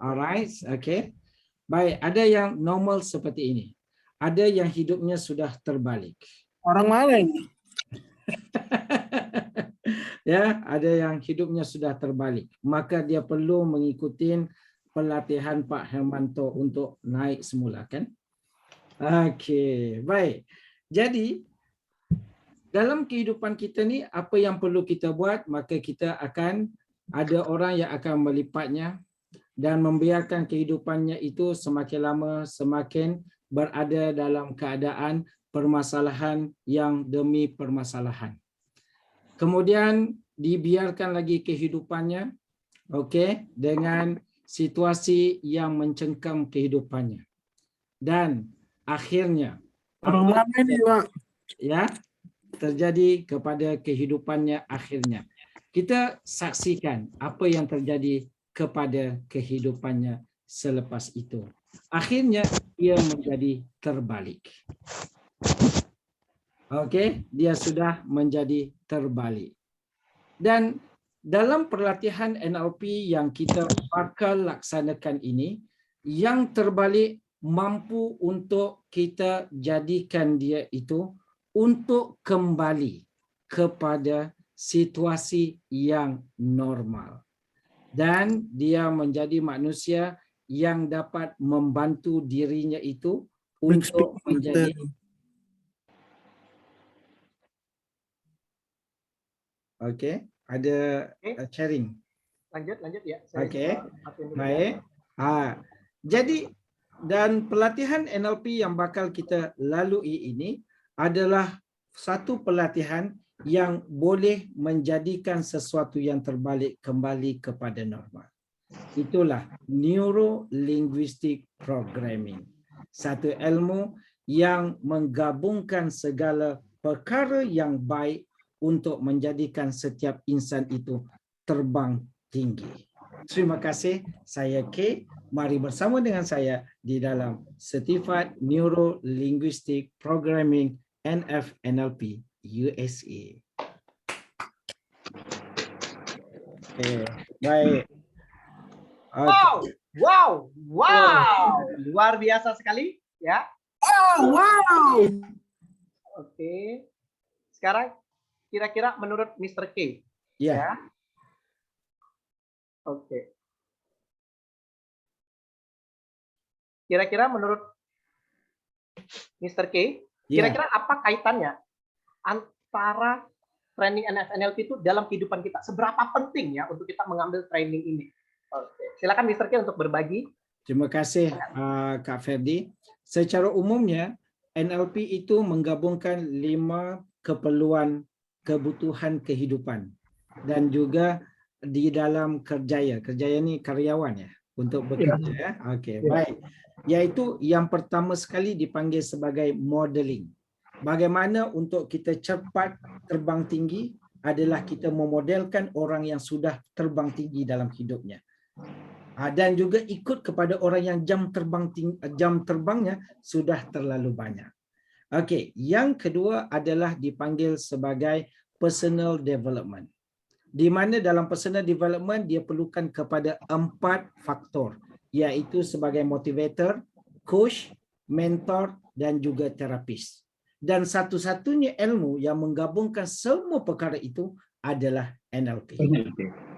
Alright, okey. Baik, ada yang normal seperti ini. Ada yang hidupnya sudah terbalik. Orang mana ini? Ya, ada yang hidupnya sudah terbalik. Maka dia perlu mengikuti pelatihan Pak Hermanto untuk naik semula, kan? Okey, baik. Jadi dalam kehidupan kita ni apa yang perlu kita buat, maka kita akan ada orang yang akan melipatnya dan membiarkan kehidupannya itu semakin lama semakin berada dalam keadaan permasalahan yang demi permasalahan. Kemudian dibiarkan lagi kehidupannya, okey, dengan situasi yang mencengkam kehidupannya. Dan akhirnya ya terjadi kepada kehidupannya akhirnya. Kita saksikan apa yang terjadi kepada kehidupannya selepas itu. Akhirnya ia menjadi terbalik. Okey, dia sudah menjadi terbalik. Dan dalam pelatihan NLP yang kita bakal laksanakan ini, yang terbalik mampu untuk kita jadikan dia itu untuk kembali kepada situasi yang normal. Dan dia menjadi manusia yang dapat membantu dirinya itu untuk menjadi Okey, ada sharing. Lanjut ya. Okey. Baik. Jadi dan pelatihan NLP yang bakal kita lalui ini adalah satu pelatihan yang boleh menjadikan sesuatu yang terbalik kembali kepada normal. Itulah Neuro-Linguistic Programming. Satu ilmu yang menggabungkan segala perkara yang baik untuk menjadikan setiap insan itu terbang tinggi. Terima kasih. Saya K. Mari bersama dengan saya di dalam Certified Neuro-Linguistic Programming NFNLP USA. Okay. Baik. Wow. Luar biasa sekali ya. Wow. Oke. Sekarang kira-kira menurut Mr. K. Ya. Oke. Kira-kira menurut Mr. K, kira-kira apa kaitannya antara training NFNLP itu dalam kehidupan kita? Seberapa penting ya untuk kita mengambil training ini? Oke. Silakan Mr. K untuk berbagi. Terima kasih Kak Ferdi. Secara umumnya NLP itu menggabungkan 5 kebutuhan kehidupan dan juga di dalam kerjaya. Kerjaya ni karyawan ya, untuk bekerja ya. Okey, baik. Yaitu yang pertama sekali dipanggil sebagai modeling. Bagaimana untuk kita cepat terbang tinggi adalah kita memodelkan orang yang sudah terbang tinggi dalam hidupnya. Dan juga ikut kepada orang yang jam terbangnya sudah terlalu banyak. Okey, yang kedua adalah dipanggil sebagai personal development. Di mana dalam personal development dia perlukan kepada 4 faktor, iaitu sebagai motivator, coach, mentor dan juga terapis. Dan satu-satunya ilmu yang menggabungkan semua perkara itu adalah NLP.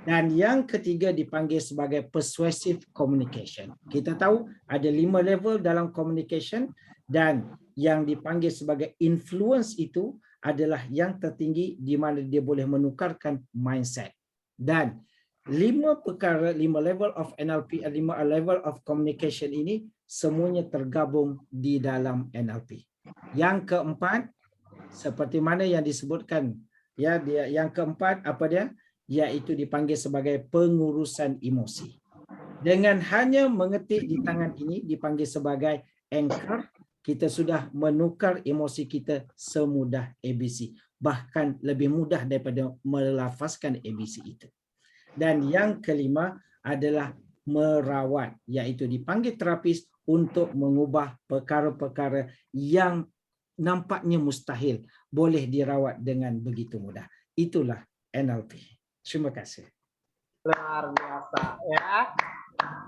Dan yang ketiga dipanggil sebagai persuasive communication. Kita tahu ada 5 level dalam communication dan yang dipanggil sebagai influence itu adalah yang tertinggi di mana dia boleh menukarkan mindset. Dan 5 level of NLP, 5 level of communication ini semuanya tergabung di dalam NLP. Yang keempat, seperti mana yang disebutkan, ya, yang keempat apa dia? Iaitu dipanggil sebagai pengurusan emosi. Dengan hanya mengetik di tangan ini dipanggil sebagai anchor, kita sudah menukar emosi kita semudah ABC. Bahkan lebih mudah daripada melafazkan ABC itu. Dan yang kelima adalah merawat, iaitu dipanggil terapis untuk mengubah perkara-perkara yang nampaknya mustahil boleh dirawat dengan begitu mudah. Itulah NLP. Terima kasih. Luar biasa ya.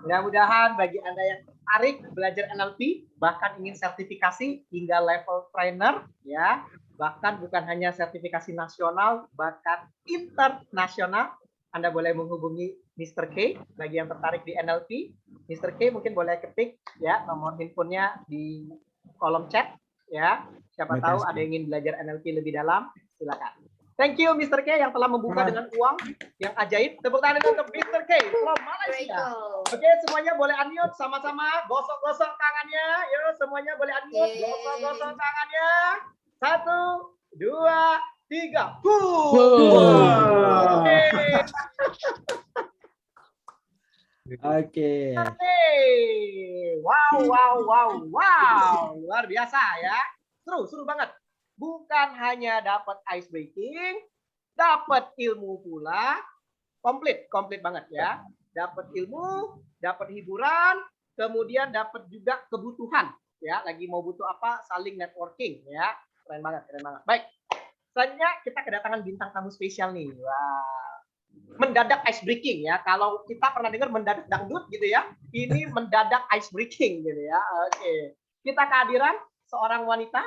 Mudah-mudahan bagi Anda yang tertarik belajar NLP, bahkan ingin sertifikasi hingga level trainer ya, bahkan bukan hanya sertifikasi nasional, bahkan internasional, Anda boleh menghubungi Mr. K bagi yang tertarik di NLP. Mr. K mungkin boleh ketik ya nomor handphonenya di kolom chat ya. Siapa tahu ada yang ingin belajar NLP lebih dalam, silakan. Thank you Mr. K yang telah membuka dengan uang yang ajaib. Tepuk tangan untuk Mr. K from Malaysia. Oke, semuanya boleh unmute sama-sama, gosok-gosok tangannya. Yuk, semuanya boleh unmute, gosok-gosok tangannya. 1, 2, 3. Oke. Wow. Luar biasa ya. Seru banget. Bukan hanya dapat ice breaking, dapat ilmu pula, komplit banget ya. Dapat ilmu, dapat hiburan, kemudian dapat juga kebutuhan ya. Lagi mau butuh apa, saling networking ya. Keren banget. Baik. Selanjutnya kita kedatangan bintang tamu spesial nih. Wah. mendadak ice breaking ya. Kalau kita pernah dengar mendadak dangdut gitu ya, ini mendadak ice breaking gitu ya. Oke. Kita kehadiran seorang wanita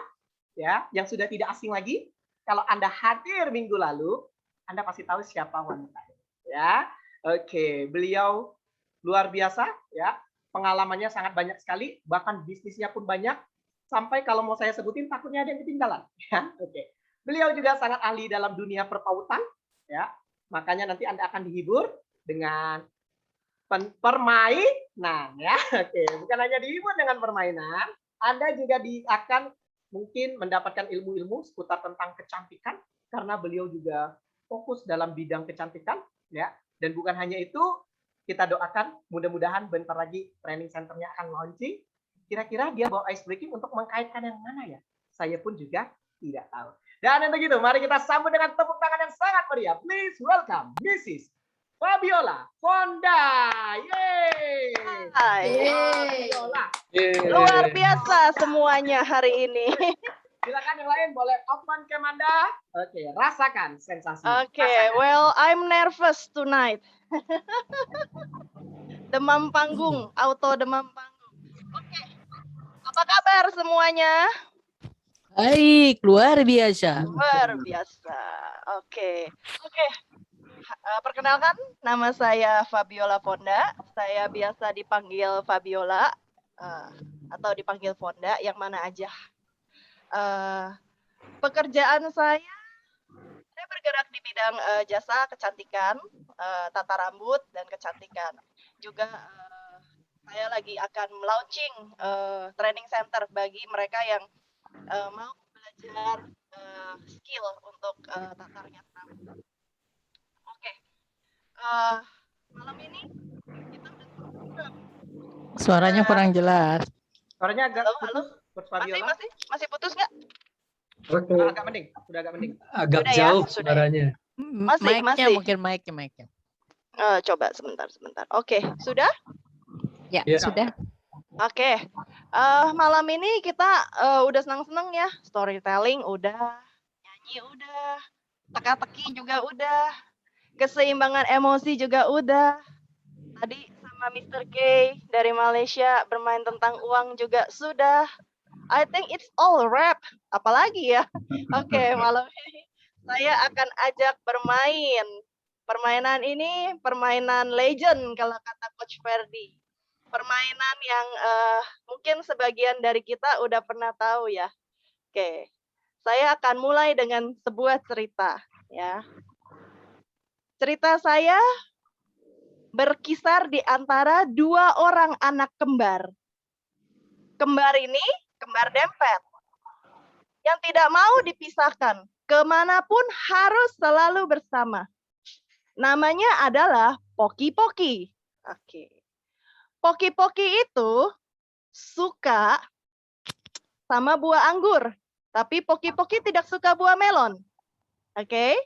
ya yang sudah tidak asing lagi. Kalau Anda hadir minggu lalu, Anda pasti tahu siapa wanita ya. Oke, beliau luar biasa ya. Pengalamannya sangat banyak sekali, bahkan bisnisnya pun banyak. Sampai kalau mau saya sebutin takutnya ada yang ketinggalan ya. Oke. Beliau juga sangat ahli dalam dunia perpautan ya. Makanya nanti Anda akan dihibur dengan permainan ya. Oke, bukan hanya dihibur dengan permainan, Anda juga akan mungkin mendapatkan ilmu-ilmu seputar tentang kecantikan karena beliau juga fokus dalam bidang kecantikan ya. Dan bukan hanya itu, kita doakan mudah-mudahan bentar lagi training centernya akan launching. Kira-kira dia bawa ice breaking untuk mengkaitkan yang mana ya? Saya pun juga tidak tahu. Dan untuk itu, mari kita sambut dengan tepuk tangan yang sangat meriah. Please welcome Mrs. Fabiola Fonda. Yeay. Hai. Fabiola. Luar biasa semuanya hari ini. Silakan yang lain boleh open cam Anda. Oke, rasakan sensasi. Oke, Rasakan. well, I'm nervous tonight. Demam panggung, auto demam panggung. Oke. Apa kabar semuanya? Baik, luar biasa. Luar biasa. Oke. Perkenalkan, nama saya Fabiola Fonda. Saya biasa dipanggil Fabiola atau dipanggil Fonda, yang mana aja. Pekerjaan saya bergerak di bidang jasa kecantikan, tata rambut dan kecantikan. Juga saya lagi akan launching training center bagi mereka yang mau belajar skill untuk tata rambut. Oke. Malam ini kita udah Suaranya kurang jelas. Suaranya agak halo. putus, Coach Fabiola. Masih putus nggak? Oke. Agak mending, sudah agak mending. Agak Sudah ya? jauh Sudah. suaranya. Masih. Mungkin mic-nya. Coba sebentar. Oke, sudah? Ya, Ya. sudah. Oke. Malam ini kita udah senang-senang ya. Storytelling udah, nyanyi udah, teka-teki juga udah, keseimbangan emosi juga udah. Tadi sama Mr. K dari Malaysia bermain tentang uang juga sudah. I think it's all wrap. Apalagi ya? Oke, malam ini saya akan ajak bermain. Permainan ini permainan legend kalau kata Coach Ferdi. Permainan yang mungkin sebagian dari kita udah pernah tahu ya. Oke, saya akan mulai dengan sebuah cerita ya. Cerita saya berkisar di antara dua orang anak kembar. Kembar ini, kembar dempet, yang tidak mau dipisahkan, kemanapun harus selalu bersama. Namanya adalah Poki-Poki. Oke. Poki-Poki itu suka sama buah anggur, tapi Poki-Poki tidak suka buah melon. Oke?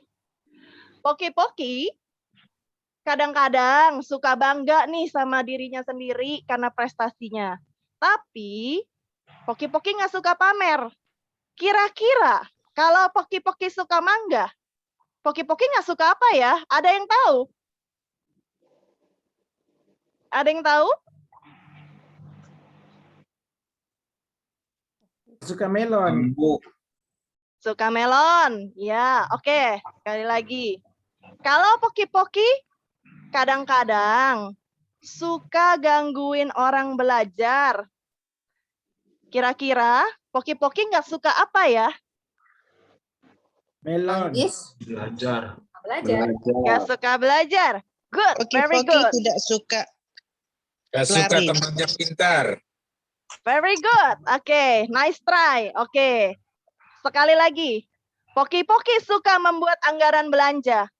Poki-Poki kadang-kadang suka bangga nih sama dirinya sendiri karena prestasinya. Tapi Poki-Poki nggak suka pamer. Kira-kira kalau Poki-Poki suka mangga, Poki-Poki nggak suka apa ya? Ada yang tahu? Ada yang tahu? Suka melon. Suka melon. Ya, oke. Sekali lagi. Kalau Poki-Poki kadang-kadang suka gangguin orang belajar. Kira-kira Poki-Poki nggak suka apa ya? Melon. Belajar. Nggak suka belajar. Good, very Poki-Poki good. tidak suka Gak suka lari. temannya pintar. Very good. Oke, nice try. Oke. Sekali lagi. Poki-Poki suka membuat anggaran belanja.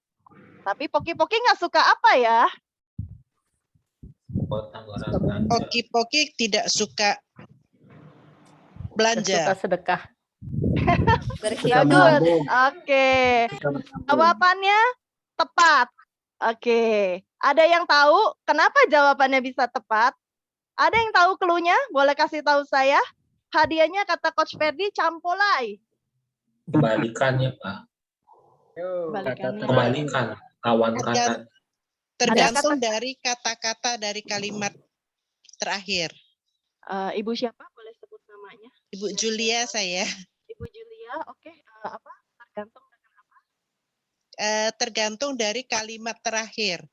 Tapi Poki-Poki nggak suka apa ya? Poki-Poki tidak suka belanja. Suka sedekah. Ya, good. Oke. Jawabannya tepat. Oke. Ada yang tahu kenapa jawabannya bisa tepat? Ada yang tahu clue-nya? Boleh kasih tahu saya? Hadiahnya kata Coach Ferdi campolai. Kebalikannya, Pak. Kebalikannya. Kebalikan. Lawan Tergan- kata. Tergantung dari kata-kata dari kalimat terakhir. Ibu siapa? Boleh sebut namanya? Ibu Julia saya. Ibu Julia, oke. Apa? Tergantung dengan apa? Tergantung dari kalimat terakhir.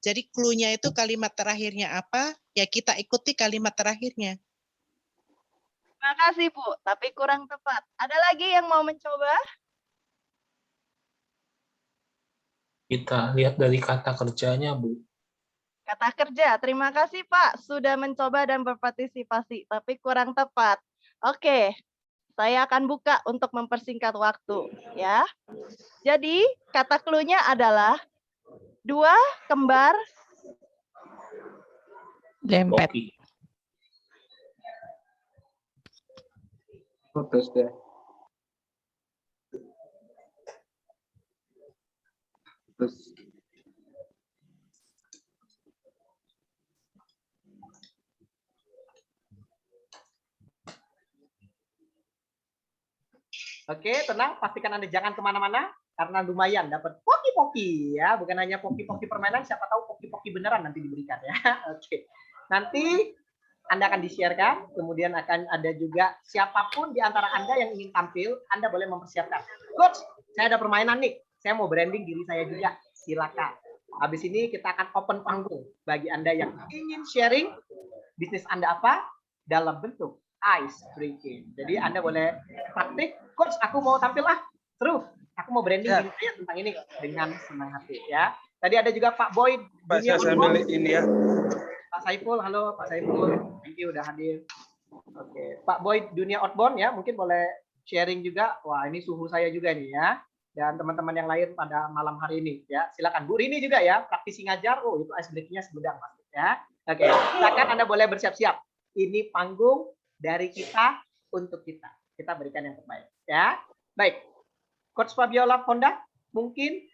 Jadi clue-nya itu kalimat terakhirnya apa, ya kita ikuti kalimat terakhirnya. Terima kasih, Bu. Tapi kurang tepat. Ada lagi yang mau mencoba? Kita lihat dari kata kerjanya, Bu. Kata kerja. Terima kasih, Pak. Sudah mencoba dan berpartisipasi. Tapi kurang tepat. Oke. Saya akan buka untuk mempersingkat waktu. Ya. Jadi, kata clue-nya adalah dua kembar Dempet. Putus deh. Terus Oke, tenang, pastikan Anda jangan kemana-mana karena lumayan dapat poki-poki ya, bukan hanya poki-poki permainan, siapa tahu poki-poki beneran nanti diberikan ya. Oke, nanti Anda akan di-sharekan, kemudian akan ada juga siapapun di antara Anda yang ingin tampil, Anda boleh mempersiapkan. Coach, saya ada permainan nih, saya mau branding diri saya juga, silakan. Habis ini kita akan open panggung bagi Anda yang ingin sharing bisnis Anda apa dalam bentuk ice breaking. Jadi Anda boleh praktik, coach aku mau tampil lah, seru. Aku mau branding diri saya tentang ini dengan senang hati ya. Tadi ada juga Pak Boy. Pak, saya sambil ini ya. Pak Saiful, halo Pak Saiful. Thank you udah hadir. Oke, Pak Boy Dunia Outbound ya, mungkin boleh sharing juga. Wah, ini suhu saya juga nih ya. Dan teman-teman yang lain pada malam hari ini ya. Silakan Bu Rini juga ya, praktisi ngajar. Oh, itu ice breaking-nya segudang pasti ya. Oke, silakan Anda boleh bersiap-siap. Ini panggung dari kita untuk kita. Kita berikan yang terbaik ya. Baik. Coach Fabiola Honda, mungkin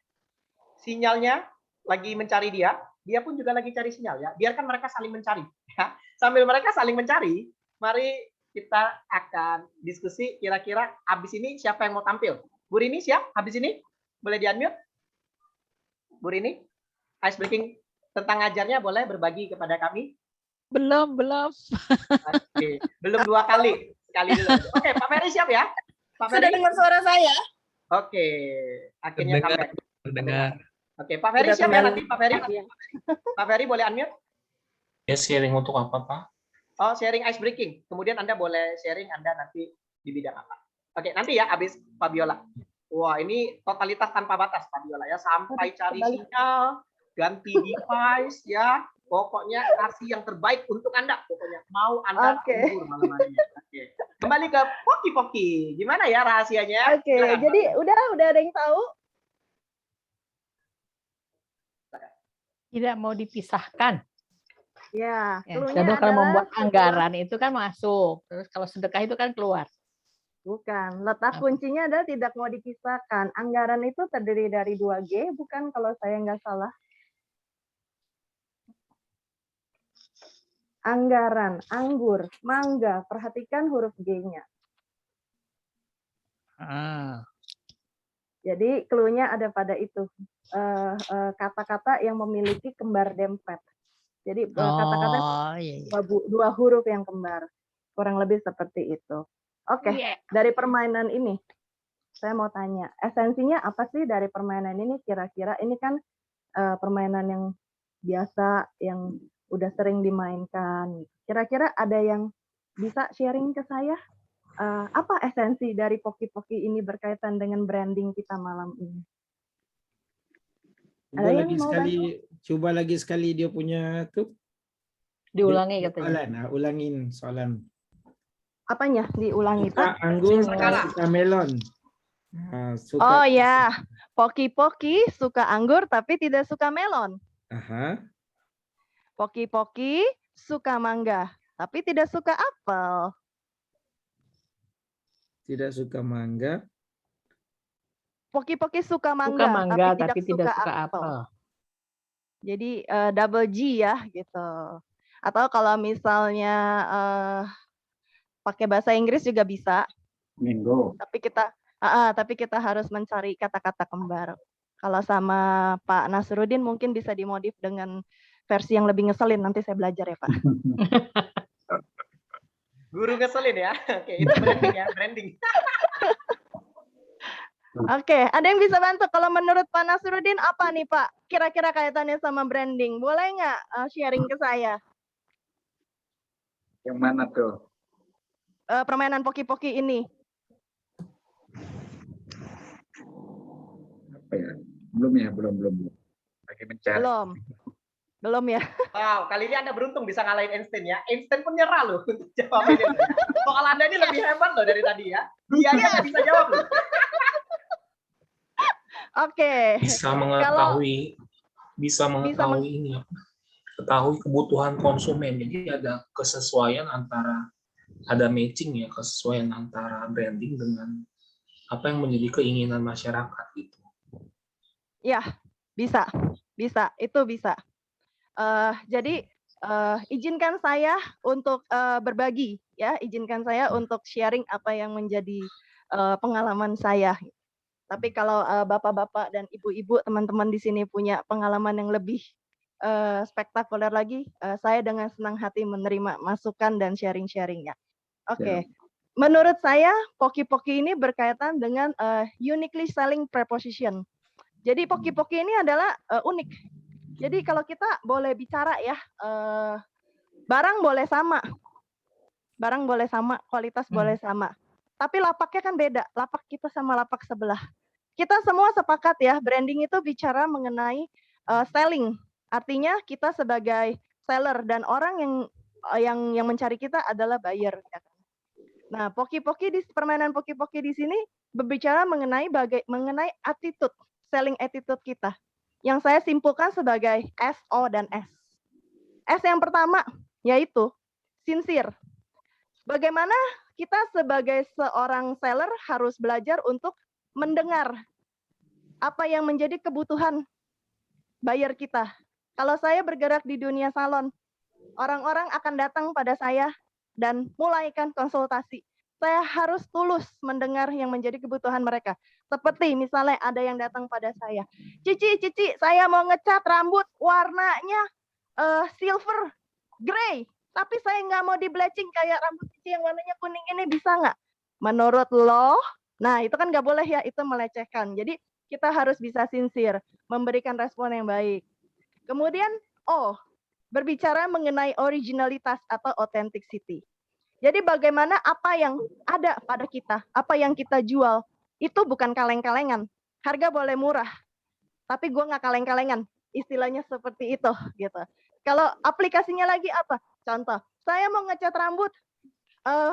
sinyalnya lagi mencari dia. Dia pun juga lagi cari sinyal ya. Biarkan mereka saling mencari. Ya. Sambil mereka saling mencari, mari kita akan diskusi kira-kira habis ini siapa yang mau tampil. Bu Rini siap? Habis ini boleh di-unmute? Bu Rini, ice breaking tentang ngajarnya boleh berbagi kepada kami? Belum. Oke, belum 2 kali. Sekali dulu. Oke, Pak Ferry siap ya? Pak Sudah Ferry? dengar suara saya? Oke, akhirnya comeback. Dengar. Oke, Pak Ferry siap ya nanti, Pak Ferry? Pak Ferry boleh unmute? Ya, sharing untuk apa, Pak? Oh, sharing ice breaking. Kemudian Anda boleh sharing Anda nanti di bidang apa. Oke, nanti ya habis Fabiola. Wah, ini totalitas tanpa batas Fabiola ya. Sampai cari sinyal, ganti device ya. Pokoknya kasih yang terbaik untuk Anda. Pokoknya mau Anda libur malam hari. Oke. Kembali ke poki-poki. Gimana ya rahasianya? Oke, jadi udah ada yang tahu? Tidak mau dipisahkan. Ya, Ya, clue-nya jadi kalau adalah membuat anggaran itu kan masuk. Terus kalau sedekah itu kan keluar. bukan. Letak kuncinya adalah tidak mau dipisahkan. Anggaran itu terdiri dari 2G, bukan kalau saya nggak salah. Anggaran, anggur, mangga. Perhatikan huruf G-nya. Jadi clue-nya ada pada itu. Kata-kata yang memiliki kembar dempet. Jadi kata-kata dua huruf yang kembar. Kurang lebih seperti itu. Oke, dari permainan ini, saya mau tanya, esensinya apa sih dari permainan ini kira-kira? Ini kan permainan yang biasa, yang udah sering dimainkan. Kira-kira ada yang bisa sharing ke saya? Apa esensi dari poki-poki ini berkaitan dengan branding kita malam ini? Coba lagi sekali dia punya tuh. Diulangi katanya. Ulangin soalan. Apanya diulangi, Pak? Anggur, suka melon. Oh ya, poki-poki suka anggur tapi tidak suka melon. Poki-poki suka mangga tapi tidak suka apel. Tidak suka mangga. Poki-poki suka mangga, tapi tidak suka apel. Jadi double G ya gitu. Atau kalau misalnya pakai bahasa Inggris juga bisa. Minggu. Tapi kita harus mencari kata-kata kembar. Kalau sama Pak Nasruddin mungkin bisa dimodif dengan versi yang lebih ngeselin. Nanti saya belajar ya, Pak. Guru ngeselin ya. Oke, itu branding ya, branding. Oke, ada yang bisa bantu? Kalau menurut Pak Nasruddin apa nih Pak? Kira-kira kaitannya sama branding. Boleh nggak sharing ke saya? Yang mana tuh? Permainan poki-poki ini. Apa ya? Belum ya, belum. Lagi mencari. Belum ya. Wow, kali ini Anda beruntung bisa ngalahin Einstein ya. Einstein pun nyerah loh untuk jawab ini. Soal Anda ini lebih hebat loh dari tadi ya. Dia aja nggak bisa jawab loh. Oke. Bisa mengetahui ini ya. Ketahui kebutuhan konsumen. Jadi ada kesesuaian antara matching ya, kesesuaian antara branding dengan apa yang menjadi keinginan masyarakat gitu. Ya, bisa. Itu bisa. Jadi izinkan saya untuk berbagi ya, izinkan saya untuk sharing apa yang menjadi pengalaman saya. Tapi kalau bapak-bapak dan ibu-ibu teman-teman di sini punya pengalaman yang lebih spektakuler lagi, saya dengan senang hati menerima masukan dan sharing-sharingnya. Oke. Menurut saya poki-poki ini berkaitan dengan uniquely selling preposition. Jadi poki-poki ini adalah unik. Jadi kalau kita boleh bicara ya, barang boleh sama, kualitas boleh sama. Tapi lapaknya kan beda, lapak kita sama lapak sebelah. Kita semua sepakat ya, branding itu bicara mengenai selling. Artinya kita sebagai seller dan orang yang mencari kita adalah buyer. Nah, permainan poki-poki di sini berbicara mengenai attitude, selling attitude kita. Yang saya simpulkan sebagai S, O, dan S. S yang pertama, yaitu sincere. Bagaimana kita sebagai seorang seller harus belajar untuk mendengar apa yang menjadi kebutuhan buyer kita. Kalau saya bergerak di dunia salon, orang-orang akan datang pada saya dan mulaikan konsultasi. Saya harus tulus mendengar yang menjadi kebutuhan mereka. Seperti misalnya ada yang datang pada saya, Cici, saya mau ngecat rambut warnanya silver grey, tapi saya nggak mau di bleaching kayak rambut Cici yang warnanya kuning ini, bisa nggak? Menurut lo, nah itu kan nggak boleh ya, itu melecehkan. Jadi kita harus bisa sincere, memberikan respon yang baik. Kemudian berbicara mengenai originalitas atau authenticity. Jadi bagaimana apa yang ada pada kita, apa yang kita jual, itu bukan kaleng-kalengan. Harga boleh murah, tapi gue nggak kaleng-kalengan. Istilahnya seperti itu, gitu. Kalau aplikasinya lagi apa? Contoh, saya mau ngecat rambut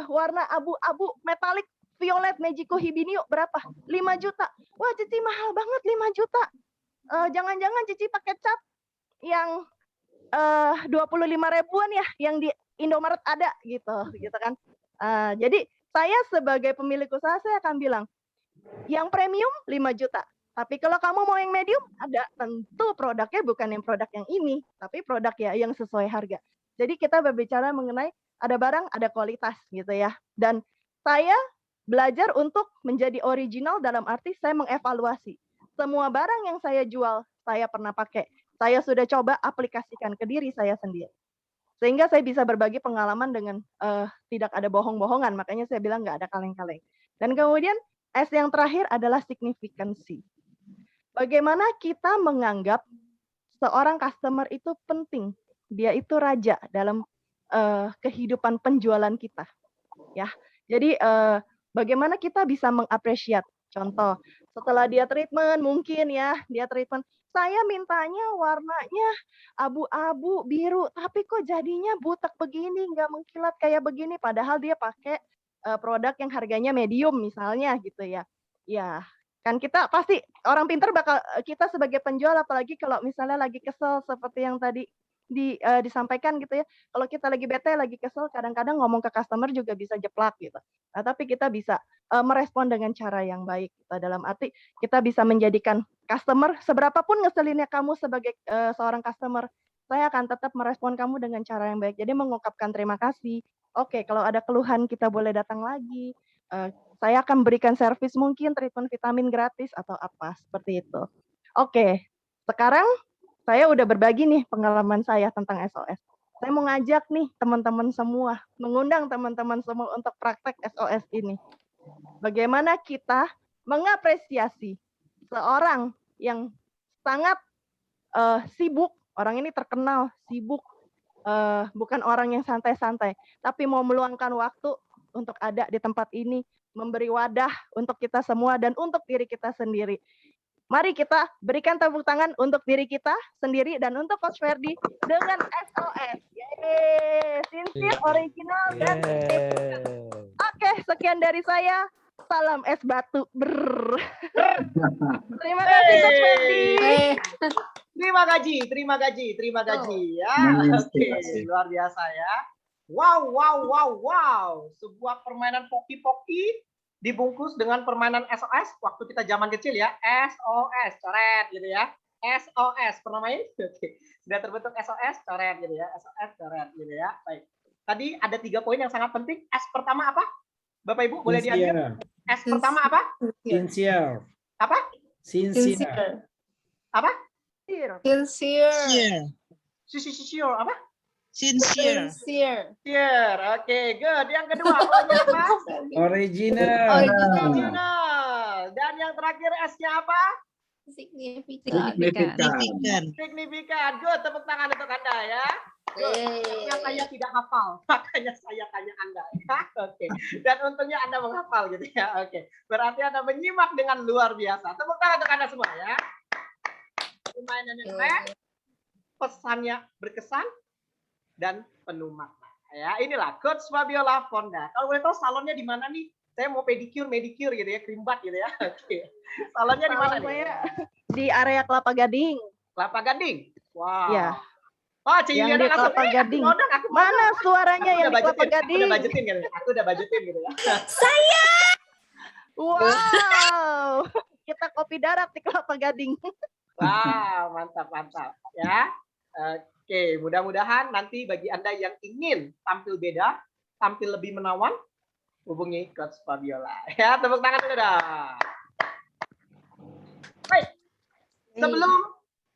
warna abu-abu metalik violet Magico Hibinio berapa? 5 juta. Wah, Cici mahal banget 5 juta. Jangan-jangan Cici pakai cat yang 25 ribuan ya, yang di Indomaret ada gitu kan. Jadi saya sebagai pemilik usaha saya akan bilang, yang premium 5 juta. Tapi kalau kamu mau yang medium, ada tentu produknya bukan yang produk yang ini, tapi produk ya yang sesuai harga. Jadi kita berbicara mengenai ada barang, ada kualitas gitu ya. Dan saya belajar untuk menjadi original dalam arti saya mengevaluasi. Semua barang yang saya jual, saya pernah pakai. Saya sudah coba aplikasikan ke diri saya sendiri. Sehingga saya bisa berbagi pengalaman dengan tidak ada bohong-bohongan. Makanya saya bilang nggak ada kaleng-kaleng. Dan kemudian S yang terakhir adalah signifikansi. Bagaimana kita menganggap seorang customer itu penting. Dia itu raja dalam kehidupan penjualan kita. Ya, jadi bagaimana kita bisa mengapresiat. Contoh, setelah dia treatment, mungkin ya, saya mintanya warnanya abu-abu biru, tapi kok jadinya butek begini, nggak mengkilat kayak begini, padahal dia pakai produk yang harganya medium misalnya gitu ya. Ya, kan kita pasti orang pintar bakal, kita sebagai penjual apalagi kalau misalnya lagi kesel seperti yang tadi disampaikan gitu ya. Kalau kita lagi bete, lagi kesel, kadang-kadang ngomong ke customer juga bisa jeplak gitu. Nah, tapi kita bisa merespon dengan cara yang baik. Dalam arti kita bisa menjadikan customer, seberapapun ngeselinnya kamu sebagai seorang customer, saya akan tetap merespon kamu dengan cara yang baik. Jadi mengungkapkan terima kasih. Oke, kalau ada keluhan kita boleh datang lagi. Saya akan berikan servis mungkin treatment vitamin gratis atau apa seperti itu. Oke, sekarang saya udah berbagi nih pengalaman saya tentang SOS. Saya mau ngajak nih teman-teman semua, mengundang teman-teman semua untuk praktek SOS ini. Bagaimana kita mengapresiasi seorang yang sangat sibuk, orang ini terkenal sibuk, bukan orang yang santai-santai, tapi mau meluangkan waktu untuk ada di tempat ini, memberi wadah untuk kita semua dan untuk diri kita sendiri. Mari kita berikan tepuk tangan untuk diri kita sendiri dan untuk Coach Ferdi dengan SOS. Yeay, sincere, original, dan oke, sekian dari saya. Salam es batu. Brrr. Terima kasih Coach Ferdi. Terima gaji ya. Oke, luar biasa ya. Wow. Sebuah permainan poki-poki dibungkus dengan permainan SOS waktu kita zaman kecil ya. SOS, coret gitu ya. SOS, pernah main? Oke. Sudah terbentuk SOS, coret gitu ya. SOS, coret gitu ya. Baik. Tadi ada 3 poin yang sangat penting. S pertama apa? Bapak Ibu boleh diambil? S pertama apa? Sincere. Apa? Sincere. Apa? Sincere. Sincere apa? Sincere. Sincere. Oke, good. Yang kedua apa? Original. Dan yang terakhir S-nya apa? Signifikan. Good. Tepuk tangan untuk Anda ya. Saya tidak hafal, makanya saya tanya Anda. Ya? Oke. Dan untungnya Anda menghafal gitu ya. Oke. Berarti Anda menyimak dengan luar biasa. Tepuk tangan untuk Anda semua ya. Permainan yang keren, pesannya berkesan dan penuh makna. Ya, inilah Coach Fabiola Fonda. Kalau boleh tahu salonnya di mana nih? Saya mau pedicure gitu ya, krimbat gitu ya. Oke. Salonnya di mana nih? Di area Kelapa Gading. Kelapa Gading. Wow. Ya. Oh, yang di Kelapa Gading. Mana suaranya yang di Kelapa Gading? Aku udah budgetin gitu ya. Saya. Wow. Kita kopi darat di Kelapa Gading. Wow, mantap ya. Oke, mudah-mudahan nanti bagi Anda yang ingin tampil beda, tampil lebih menawan, hubungi Coach Fabiola. Ya, tepuk tangan dulu dong. Baik. Sebelum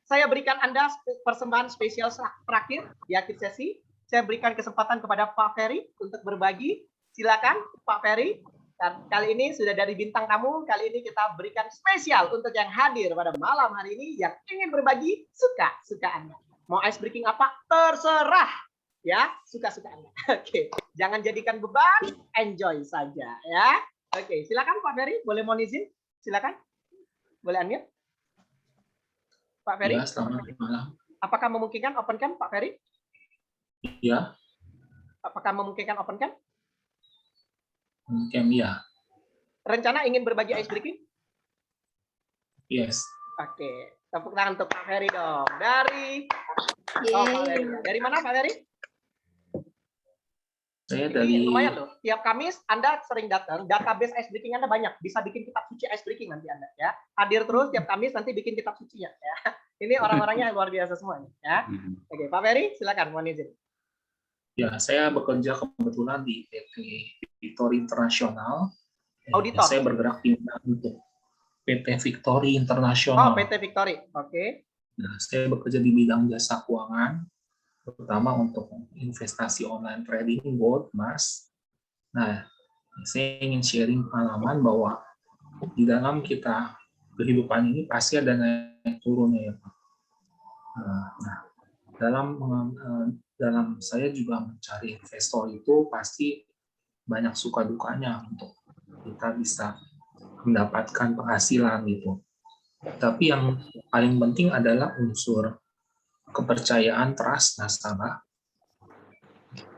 saya berikan Anda persembahan spesial terakhir di akhir sesi, saya berikan kesempatan kepada Pak Ferry untuk berbagi. Silakan Pak Ferry. Dan kali ini sudah dari bintang tamu, kali ini kita berikan spesial untuk yang hadir pada malam hari ini yang ingin berbagi suka Anda. Mau ice breaking apa? Terserah. Ya, suka-suka Anda. Oke, jangan jadikan beban, enjoy saja ya. Oke, silakan Pak Ferry, boleh mohon izin? Silakan. Boleh unmute? Pak Ferry? Ya, selamat malam. Apakah memungkinkan open cam Pak Ferry? Ya. Apakah memungkinkan open cam? Mungkin ya. Rencana ingin berbagi ice breaking? Yes. Oke, tepuk tangan untuk Pak Ferry dong. Dari dari mana Pak Ferry? Saya dari. Ini lumayan loh. Tiap Kamis Anda sering datang, database ice breaking Anda banyak. Bisa bikin kitab suci ice breaking nanti Anda ya. Hadir terus tiap Kamis nanti bikin kitab sucinya ya. Ini orang-orangnya luar biasa semuanya ya. Oke, Pak Ferry silakan mohon izin. Ya, saya bekerja kebetulan di PT Victory International. Auditor. Saya bergerak di untuk PT Victory International. Oh, PT Victory. Oke. Nah, saya bekerja di bidang jasa keuangan, terutama untuk investasi online trading, gold, emas. Nah, saya ingin sharing pengalaman bahwa di dalam kita kehidupan ini pasti ada naik turunnya ya Pak. Nah, dalam saya juga mencari investor itu pasti banyak suka dukanya untuk kita bisa mendapatkan penghasilan gitu. Tapi yang paling penting adalah unsur kepercayaan, trust nasabah,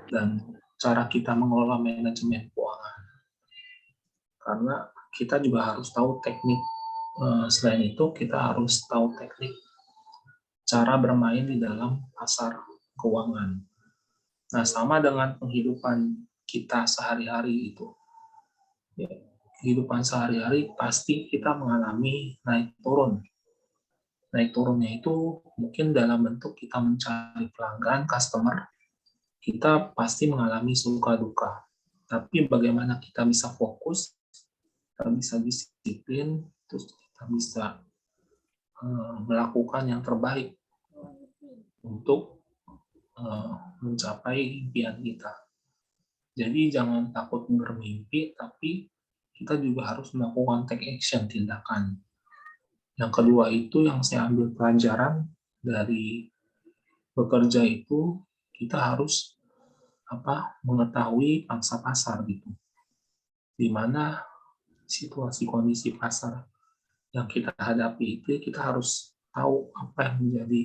dan cara kita mengelola manajemen keuangan. Karena kita juga harus tahu teknik, selain itu kita harus tahu teknik cara bermain di dalam pasar keuangan. Nah, sama dengan kehidupan kita sehari-hari itu. Ya, kehidupan sehari-hari pasti kita mengalami naik turun. Naik turunnya itu mungkin dalam bentuk kita mencari pelanggan, customer, kita pasti mengalami suka duka. Tapi bagaimana kita bisa fokus, kita bisa disiplin, terus kita bisa melakukan yang terbaik untuk mencapai impian kita. Jadi jangan takut bermimpi, tapi kita juga harus melakukan take action, tindakan. Yang kedua itu yang saya ambil pelajaran dari bekerja itu, kita harus mengetahui pangsa pasar gitu. Di mana situasi kondisi pasar yang kita hadapi itu, kita harus tahu apa yang menjadi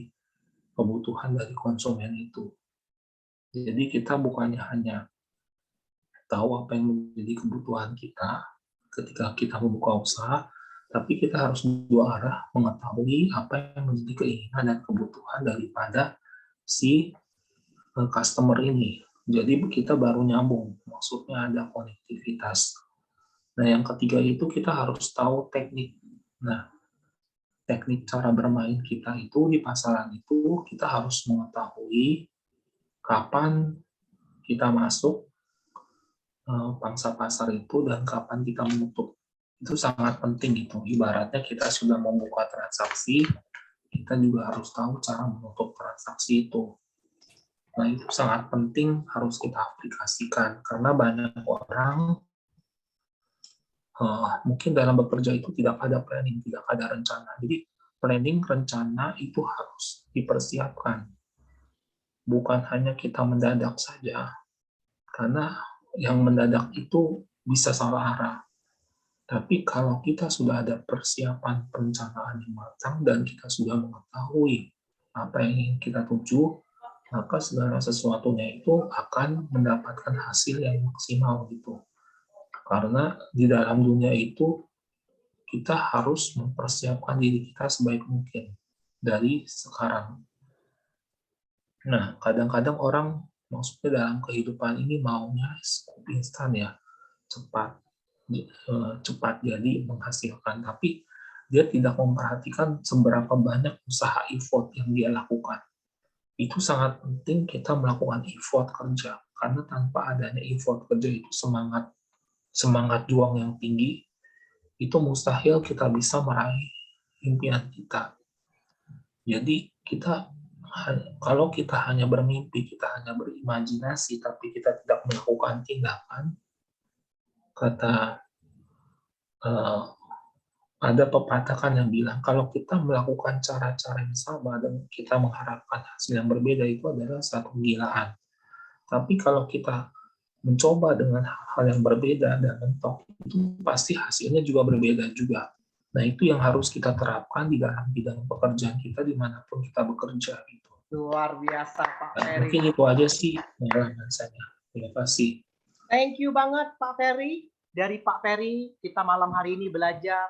kebutuhan dari konsumen itu. Jadi kita bukannya hanya tahu apa yang menjadi kebutuhan kita ketika kita membuka usaha, tapi kita harus dua arah mengetahui apa yang menjadi keinginan dan kebutuhan daripada si customer ini. Jadi kita baru nyambung, maksudnya ada konektivitas. Nah, yang ketiga itu kita harus tahu teknik. Nah, teknik cara bermain kita itu di pasaran itu kita harus mengetahui kapan kita masuk pangsa pasar itu dan kapan kita menutup. Itu sangat penting itu. Ibaratnya kita sudah membuka transaksi, kita juga harus tahu cara menutup transaksi itu. Nah, itu sangat penting harus kita aplikasikan karena banyak orang mungkin dalam bekerja itu tidak ada planning, tidak ada rencana. Jadi planning, rencana itu harus dipersiapkan. Bukan hanya kita mendadak saja. Karena yang mendadak itu bisa salah arah. Tapi kalau kita sudah ada persiapan perencanaan yang matang dan kita sudah mengetahui apa yang ingin kita tuju, maka segala sesuatunya itu akan mendapatkan hasil yang maksimal gitu. Karena di dalam dunia itu kita harus mempersiapkan diri kita sebaik mungkin dari sekarang. Nah, kadang-kadang orang maksudnya dalam kehidupan ini maunya cukup instan ya, cepat jadi menghasilkan, tapi dia tidak memperhatikan seberapa banyak usaha effort yang dia lakukan. Itu sangat penting kita melakukan effort kerja, karena tanpa adanya effort kerja itu semangat juang yang tinggi, itu mustahil kita bisa meraih impian kita. Jadi kalau kita hanya bermimpi, kita hanya berimajinasi, tapi kita tidak melakukan tindakan, ada pepatah kan yang bilang, kalau kita melakukan cara-cara yang sama dan kita mengharapkan hasil yang berbeda, itu adalah satu kegilaan. Tapi kalau kita mencoba dengan hal yang berbeda dan mentok, itu pasti hasilnya juga berbeda juga. Nah, itu yang harus kita terapkan di dalam bidang pekerjaan kita dimanapun kita bekerja. Gitu. Luar biasa, Pak Ferry. Mungkin itu aja sih pengalaman saya. Terima kasih. Thank you banget, Pak Ferry. Dari Pak Ferry, kita malam hari ini belajar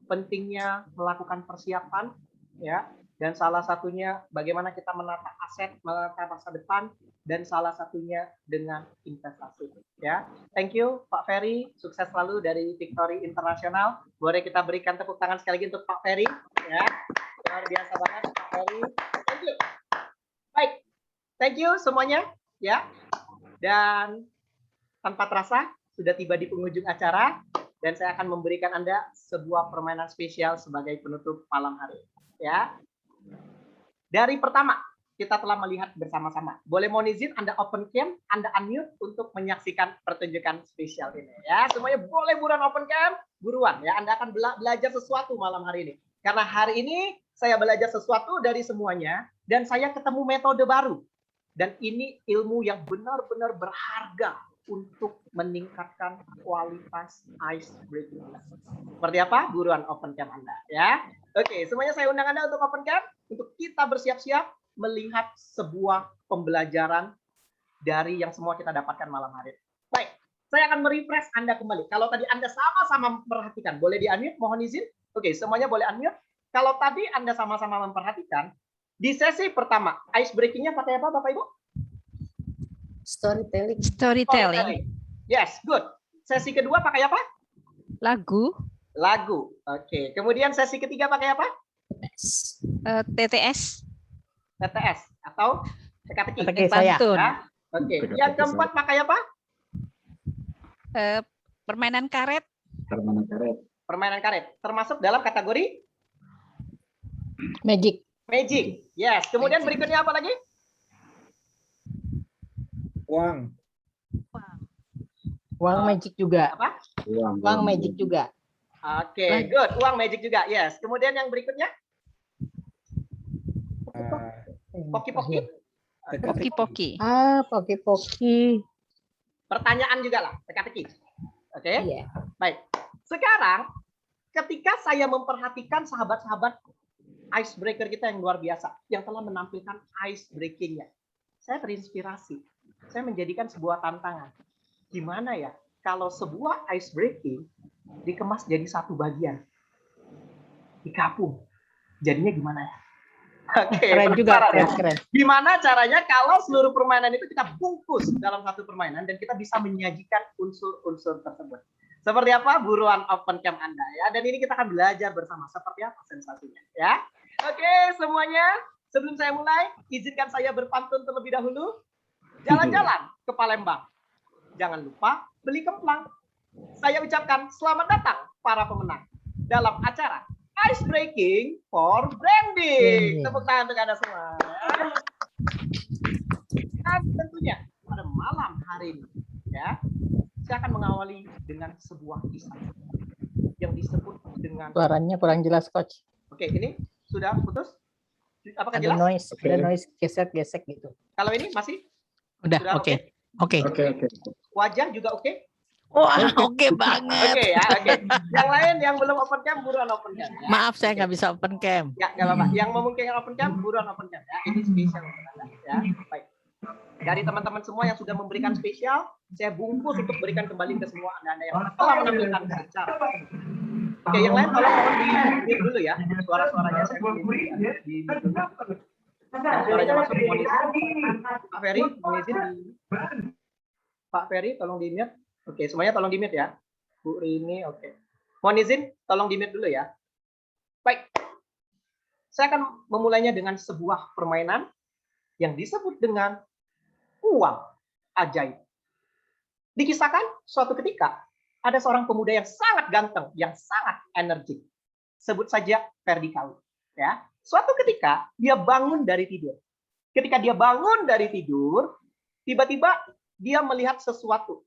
pentingnya melakukan persiapan, ya. Dan salah satunya bagaimana kita menata aset, menata masa depan, dan salah satunya dengan investasi. Ya, thank you Pak Ferry, sukses selalu dari Victory International. Boleh kita berikan tepuk tangan sekali lagi untuk Pak Ferry. Ya, luar biasa banget Pak Ferry. Thank you. Baik, thank you semuanya. Ya, dan tanpa terasa sudah tiba di penghujung acara, dan saya akan memberikan Anda sebuah permainan spesial sebagai penutup malam hari. Ya. Dari pertama, kita telah melihat bersama-sama. Boleh mohon izin Anda open cam, Anda unmute untuk menyaksikan pertunjukan spesial ini. Ya, semuanya boleh buruan open cam, buruan. Ya, Anda akan belajar sesuatu malam hari ini. Karena hari ini saya belajar sesuatu dari semuanya, dan saya ketemu metode baru. Dan ini ilmu yang benar-benar berharga untuk meningkatkan kualitas ice breaking. Seperti apa? Buruan open cam Anda. Ya. Oke, semuanya saya undang Anda untuk open cam, untuk kita bersiap-siap melihat sebuah pembelajaran dari yang semua kita dapatkan malam hari. Baik, saya akan merefresh Anda kembali. Kalau tadi Anda sama-sama memperhatikan, boleh di-unmute, mohon izin. Oke, semuanya boleh unmute. Kalau tadi Anda sama-sama memperhatikan, di sesi pertama, ice breaking-nya pakai apa Bapak Ibu? Storytelling. Yes, good. Sesi kedua pakai apa? Lagu. Lagu. Oke. Kemudian sesi ketiga pakai apa? TTS. TTS atau teka-teki. Pantun. Ya. Oke. Yang keempat pakai apa? Permainan karet. Permainan karet. Permainan karet. Termasuk dalam kategori Magic. Magic. Yes. Kemudian berikutnya apa lagi? Uang. Uang magic juga. Apa? Uang magic juga. Oke, good. Uang magic juga. Yes. Kemudian yang berikutnya? Poki-poki. Poki-poki. Ah, poki-poki. Pertanyaan juga lah, teka-teki. Oke. Iya. Baik. Sekarang ketika saya memperhatikan sahabat-sahabat icebreaker kita yang luar biasa yang telah menampilkan ice breakingnya, saya terinspirasi. Saya menjadikan sebuah tantangan. Gimana ya kalau sebuah ice breaking dikemas jadi satu bagian, dikapung, jadinya gimana ya? Oke, Keren juga, penasaran ya? keren. Gimana caranya kalau seluruh permainan itu kita bungkus dalam satu permainan dan kita bisa menyajikan unsur-unsur tersebut. Seperti apa buruan open camp Anda ya? Dan ini kita akan belajar bersama seperti apa sensasinya ya. Oke, semuanya, sebelum saya mulai, izinkan saya berpantun terlebih dahulu. Jalan-jalan ke Palembang. Jangan lupa beli kemplang. Saya ucapkan selamat datang para pemenang dalam acara Ice Breaking for Branding. Tepuk tangan untuk Anda semua. Dan tentunya pada malam hari ini, ya, saya akan mengawali dengan sebuah kisah yang disebut dengan. Suaranya kurang jelas, Coach. Oke, ini sudah putus? Apakah Ada jelas? noise, ada noise gesek-gesek gitu. Kalau ini masih? Udah, Sudah oke. Oke. Wajah juga oke? Wah, oke banget. Oke ya, oke. Yang lain yang belum open cam, buruan open cam. Ya. Maaf, saya nggak bisa open cam. Ya, nggak apa-apa. Yang memungkinkan open cam, buruan open cam. Ya, ini spesial untuk Anda. Ya, baik. Dari teman-teman semua yang sudah memberikan spesial, saya bungkus untuk berikan kembali ke semua Anda yang telah menampilkan secara. Oke, yang lain tolong mohon di mute dulu ya. Suara-suaranya saya di mute dulu. Yang suaranya masuk mohon izin. Pak Ferry, mohon izin di. Pak Ferry, tolong di mute. Oke, semuanya tolong di mute ya. Bu Rini, oke. Mohon izin, tolong di mute dulu ya. Baik. Saya akan memulainya dengan sebuah permainan yang disebut dengan uang ajaib. Dikisahkan suatu ketika ada seorang pemuda yang sangat ganteng, yang sangat energik. Sebut saja Ferdi Kaul. Ya. Suatu ketika dia bangun dari tidur. Ketika dia bangun dari tidur, tiba-tiba dia melihat sesuatu.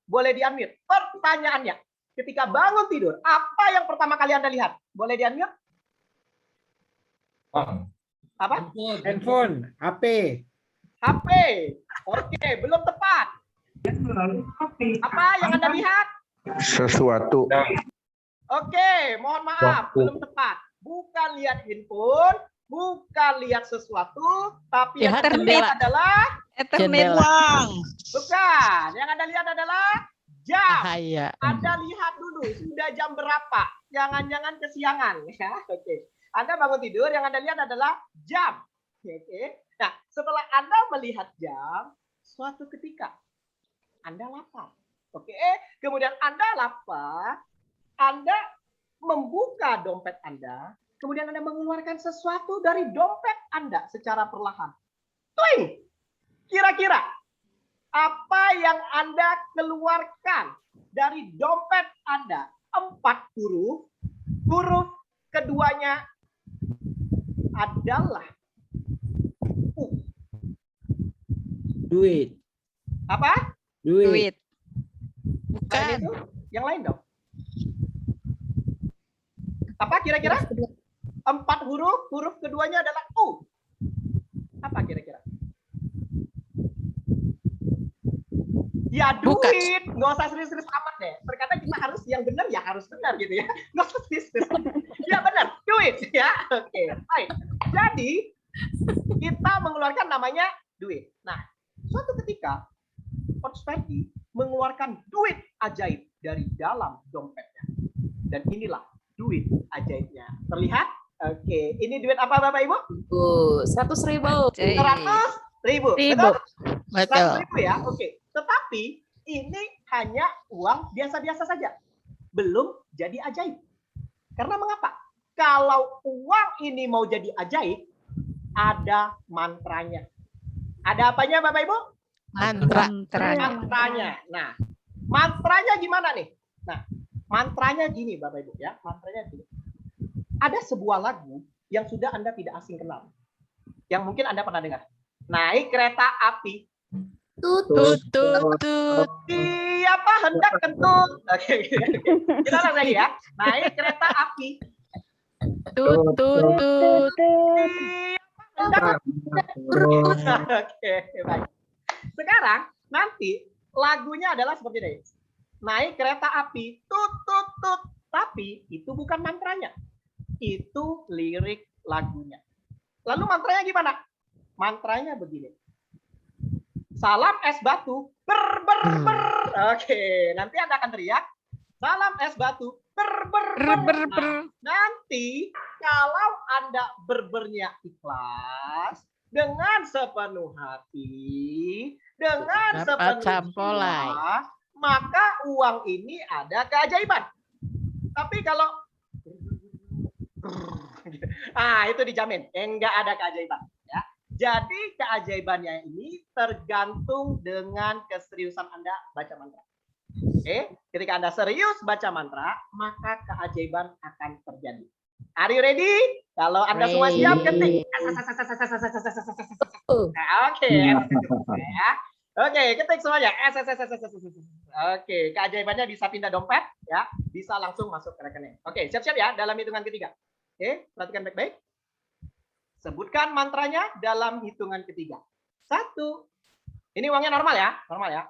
Boleh di-unmute. Pertanyaannya, ketika bangun tidur, apa yang pertama kali Anda lihat? Boleh di-unmute? Apa? Handphone, HP. HP. Oke, belum tepat. Apa yang Anda lihat? Sesuatu. Oke, mohon maaf, belum tepat. Bukan lihat handphone, bukan lihat sesuatu, tapi yang Anda lihat adalah Uang. Bukan. Yang Anda lihat adalah jam. Bahaya. Anda lihat dulu sudah jam berapa. Jangan-jangan kesiangan. Ya, oke. Anda bangun tidur, yang Anda lihat adalah jam. Oke. Nah, setelah Anda melihat jam, suatu ketika Anda lapar. Oke. Kemudian Anda lapar, Anda membuka dompet Anda, kemudian Anda mengeluarkan sesuatu dari dompet Anda secara perlahan. Twing! Kira-kira apa yang Anda keluarkan dari dompet Anda? 4 huruf. Huruf keduanya adalah U. Duit. Apa? Duit. Bukan. Itu yang lain dong. Apa kira-kira? 4 huruf. Huruf keduanya adalah U. Apa kira-kira? Ya duit, nggak usah serius-serius amat deh. Terkadang kita harus yang benar ya harus benar gitu ya. Nggak usah serius-serius. Ya benar, duit ya. Oke, baik. Jadi kita mengeluarkan namanya duit. Nah, suatu ketika Coach Ferdi mengeluarkan duit ajaib dari dalam dompetnya. Dan inilah duit ajaibnya. Terlihat? Oke, ini duit apa Bapak Ibu? 100.000. 100.000. Betul. 100.000 ya. Oke. Tetapi ini hanya uang biasa-biasa saja. Belum jadi ajaib. Karena mengapa? Kalau uang ini mau jadi ajaib, ada mantranya. Ada apanya Bapak Ibu? Mantranya. Nah, mantranya gimana nih? Nah, mantranya gini Bapak Ibu ya. Mantranya gini. Ada sebuah lagu yang sudah Anda tidak asing kenal. Yang mungkin Anda pernah dengar. Naik kereta api. Tut, tut, tut. Siapa hendak kentut? Oke. Kita ulang lagi ya. Naik kereta api. Tut, tut, tut. Oke, baik. Sekarang nanti lagunya adalah seperti ini. Naik kereta api, tut tut tut. Tapi itu bukan mantranya. Itu lirik lagunya. Lalu mantranya gimana? Mantranya begini. Salam es batu, ber ber ber. Oke, nanti Anda akan teriak. Salam es batu, ber ber ber. Nah, nanti kalau Anda berbernya ikhlas, dengan sepenuh hati, dengan Dapat sepenuh sampolai. jiwa, maka uang ini ada keajaiban. Tapi kalau itu dijamin, enggak ada keajaiban. Ya. Jadi keajaibannya ini tergantung dengan keseriusan Anda baca mantra. Oke, ketika Anda serius baca mantra, maka keajaiban akan terjadi. Are you ready? Kalau Anda semua siap, ketik. Oke. Oke, ketik semuanya. Oke, keajaibannya bisa pindah dompet, ya, bisa langsung masuk ke rekening. Oke, siap-siap ya dalam hitungan ketiga. Oke, perhatikan baik-baik. Sebutkan mantranya dalam hitungan ketiga. 1. Ini uangnya normal ya,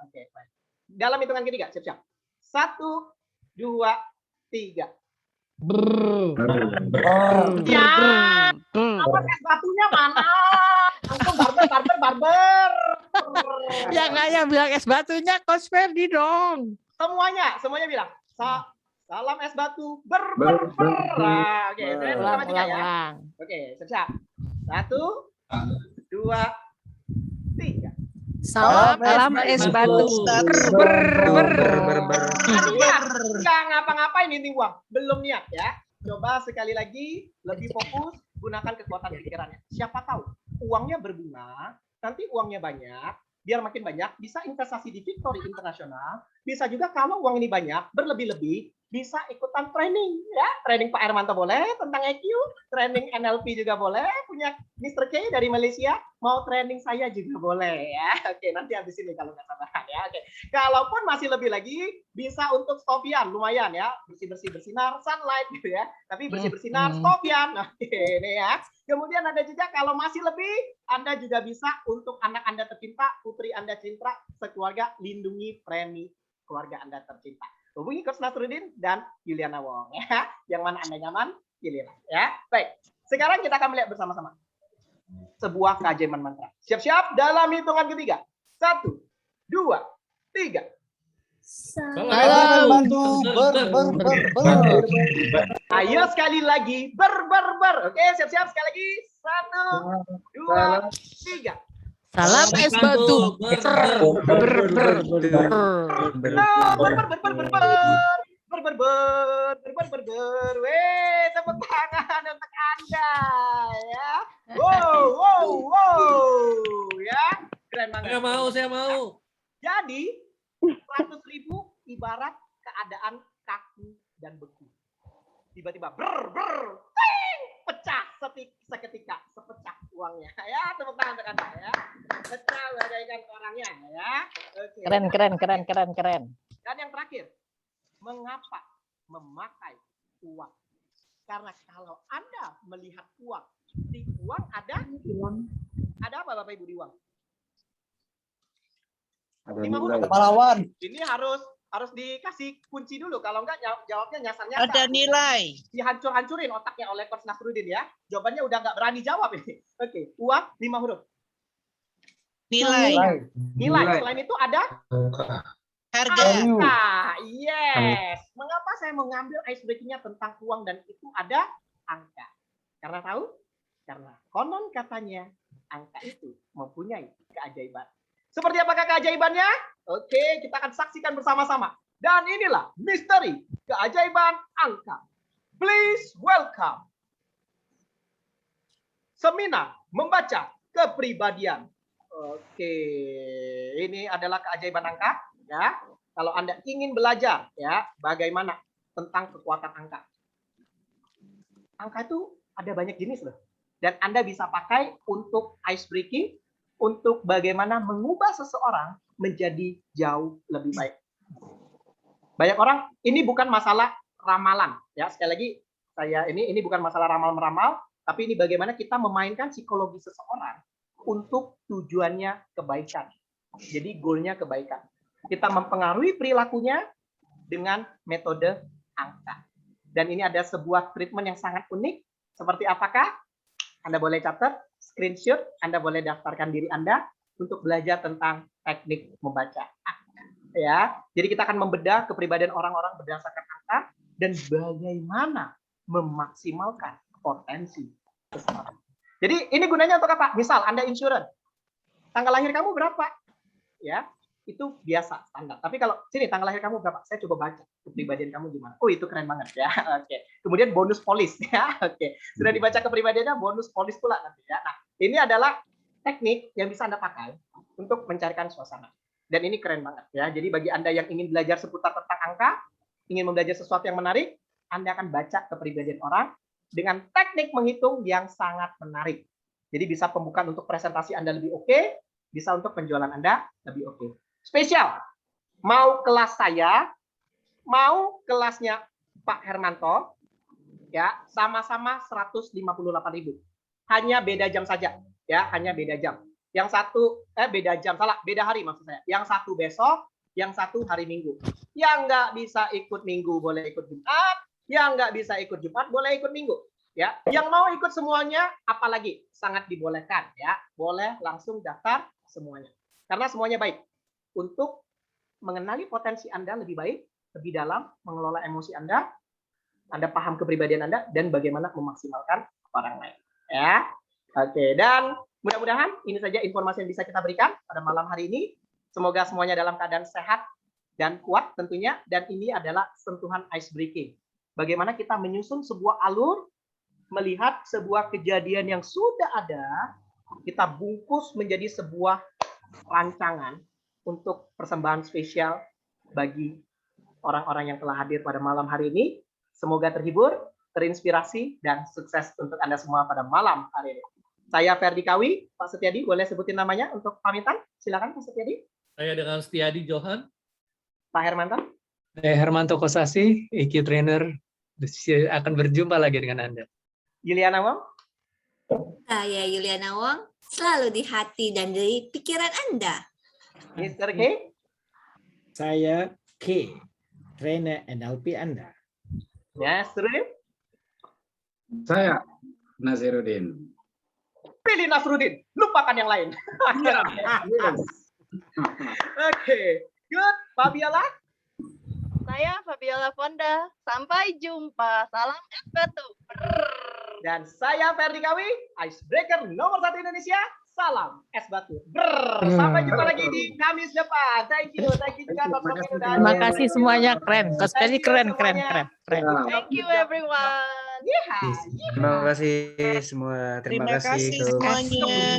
Oke, baik. Dalam hitungan ketiga, siap-siap. 1, 2, 3. Ya, apa es batunya mana? Langsung barber. Yang ayah bilang es batunya Coach Ferdi dong. Semuanya bilang. Salam es batu, ber. Nah, oke, saya pertama tiga ya. Oke, siap. 1, 2, 3. Salam es batu. Nggak ngapa-ngapain ini uang, belum niat ya. Coba sekali lagi lebih fokus, gunakan kekuatan pikirannya. Siapa tahu uangnya berbunga, nanti uangnya banyak, biar makin banyak, bisa investasi di Victory Internasional, bisa juga kalau uang ini banyak, berlebih-lebih, bisa ikutan training ya, training Pak Hermanto boleh tentang EQ, training NLP juga boleh, punya Mr. K dari Malaysia, mau training saya juga boleh ya. Oke, nanti habis ini kalau nggak sabaran ya. Oke, kalaupun masih lebih lagi, bisa untuk Stovian, lumayan ya, bersih-bersih bersinar, sunlight gitu ya, tapi bersih bersinar Stovian. Oke, ini ya. Kemudian ada juga kalau masih lebih, Anda juga bisa untuk anak Anda tercinta, putri Anda cinta, sekeluarga, lindungi premi keluarga Anda tercinta. Hubungi Coach Nasruddin dan Yuliana Wong ya. Yang mana Anda nyaman, pilihlah ya. Baik, sekarang kita akan melihat bersama-sama sebuah keajaiban mantra. Siap-siap dalam hitungan ketiga. 1, 2, 3. Salam bantu Ayo sekali lagi ber. Oke, siap-siap sekali lagi. 1, 2, 3. Salam es batu. Weh, tepuk tangan untuk Anda ya. Wow. Ya, keren banget. Saya mau. Jadi 100.000 ibarat keadaan kaku dan beku. Tiba-tiba pecah seketika, sepecah uangnya ya. Tepuk tangan untuk Anda ya. Pecah bagaikan orangnya ya. Oke. Keren. Dan yang terakhir, mengapa memakai uang? Karena kalau Anda melihat uang, di uang ada apa Bapak Ibu di uang? Ada pahlawan. Ini harus dikasih kunci dulu. Kalau enggak jawabnya nyasar. Ada nilai. Dihancur-hancurin otaknya oleh Coach Nasruddin ya. Jawabannya udah nggak berani jawab ini. Oke, uang 5 huruf. Nilai. Selain itu ada Harga. Yes. Mengapa saya mengambil ice breaking-nya tentang uang dan itu ada angka? Karena tahu? Karena konon katanya angka itu mempunyai keajaiban. Seperti apakah keajaibannya? Oke, kita akan saksikan bersama-sama. Dan inilah misteri keajaiban angka. Please welcome seminar membaca kepribadian. Oke, ini adalah keajaiban angka. Ya, kalau Anda ingin belajar ya bagaimana tentang kekuatan angka. Angka itu ada banyak jenis loh. Dan Anda bisa pakai untuk ice breaking, untuk bagaimana mengubah seseorang menjadi jauh lebih baik. Banyak orang, ini bukan masalah ramalan, ya. Sekali lagi, ini bukan masalah ramal-meramal, tapi ini bagaimana kita memainkan psikologi seseorang untuk tujuannya kebaikan. Jadi goalnya kebaikan. Kita mempengaruhi perilakunya dengan metode angka. Dan ini ada sebuah treatment yang sangat unik. Seperti apakah? Anda boleh catat, screenshot, Anda boleh daftarkan diri Anda untuk belajar tentang teknik membaca angka. Ya, jadi kita akan membedah kepribadian orang-orang berdasarkan angka dan bagaimana memaksimalkan potensi seseorang. Jadi ini gunanya untuk apa? Misal Anda insurance, tanggal lahir kamu berapa? Ya, itu biasa standar. Tapi kalau sini tanggal lahir kamu berapa? Saya coba baca kepribadian kamu gimana. Oh, itu keren banget ya. Oke. Kemudian bonus polis ya. Oke. Sudah dibaca kepribadiannya, bonus polis pula nanti ya. Nah, ini adalah teknik yang bisa Anda pakai untuk mencarikan suasana. Dan ini keren banget ya. Jadi bagi Anda yang ingin belajar seputar tentang angka, ingin belajar sesuatu yang menarik, Anda akan baca kepribadian orang dengan teknik menghitung yang sangat menarik. Jadi bisa pembukaan untuk presentasi Anda lebih oke, bisa untuk penjualan Anda lebih oke. Spesial, mau kelas saya, mau kelasnya Pak Hermanto, ya sama-sama 158.000. Hanya beda jam saja, ya hanya beda jam. Yang satu beda jam, salah, beda hari maksud saya. Yang satu besok, yang satu hari Minggu. Yang nggak bisa ikut Minggu boleh ikut Jumat, yang nggak bisa ikut Jumat boleh ikut Minggu. Ya, yang mau ikut semuanya, apalagi sangat dibolehkan, ya, boleh langsung daftar semuanya. Karena semuanya baik. Untuk mengenali potensi Anda lebih baik, lebih dalam, mengelola emosi Anda paham kepribadian Anda, dan bagaimana memaksimalkan orang lain. Ya, oke. Dan mudah-mudahan ini saja informasi yang bisa kita berikan pada malam hari ini. Semoga semuanya dalam keadaan sehat dan kuat tentunya. Dan ini adalah sentuhan ice breaking. Bagaimana kita menyusun sebuah alur, melihat sebuah kejadian yang sudah ada, kita bungkus menjadi sebuah rancangan untuk persembahan spesial bagi orang-orang yang telah hadir pada malam hari ini. Semoga terhibur, terinspirasi, dan sukses untuk Anda semua pada malam hari ini. Saya Ferdi Kawi. Pak Setiadi, boleh sebutin namanya untuk pamitan? Silakan Pak Setiadi. Saya dengan Setiadi Johan. Pak Hermanto. Saya Hermanto Kosasi, EQ Trainer. Akan berjumpa lagi dengan Anda. Yuliana Wong. Saya Yuliana Wong, selalu di hati dan di pikiran Anda. Mr. K. Saya K, trainer NLP Anda. Nasruddin. Saya Naziruddin. Pilih Nasruddin, lupakan yang lain. Oke, good. Fabiola. Saya Fabiola Fonda. Sampai jumpa. Salam es batu. Dan saya Ferdi Kawi, icebreaker nomor 1 Indonesia. Salam es batu. Sampai jumpa lagi di Kamis depan. Thank you juga. Terima kasih semuanya, keren. Coach Ferdi keren. Thank you everyone. Terima kasih semua. Terima kasih semuanya.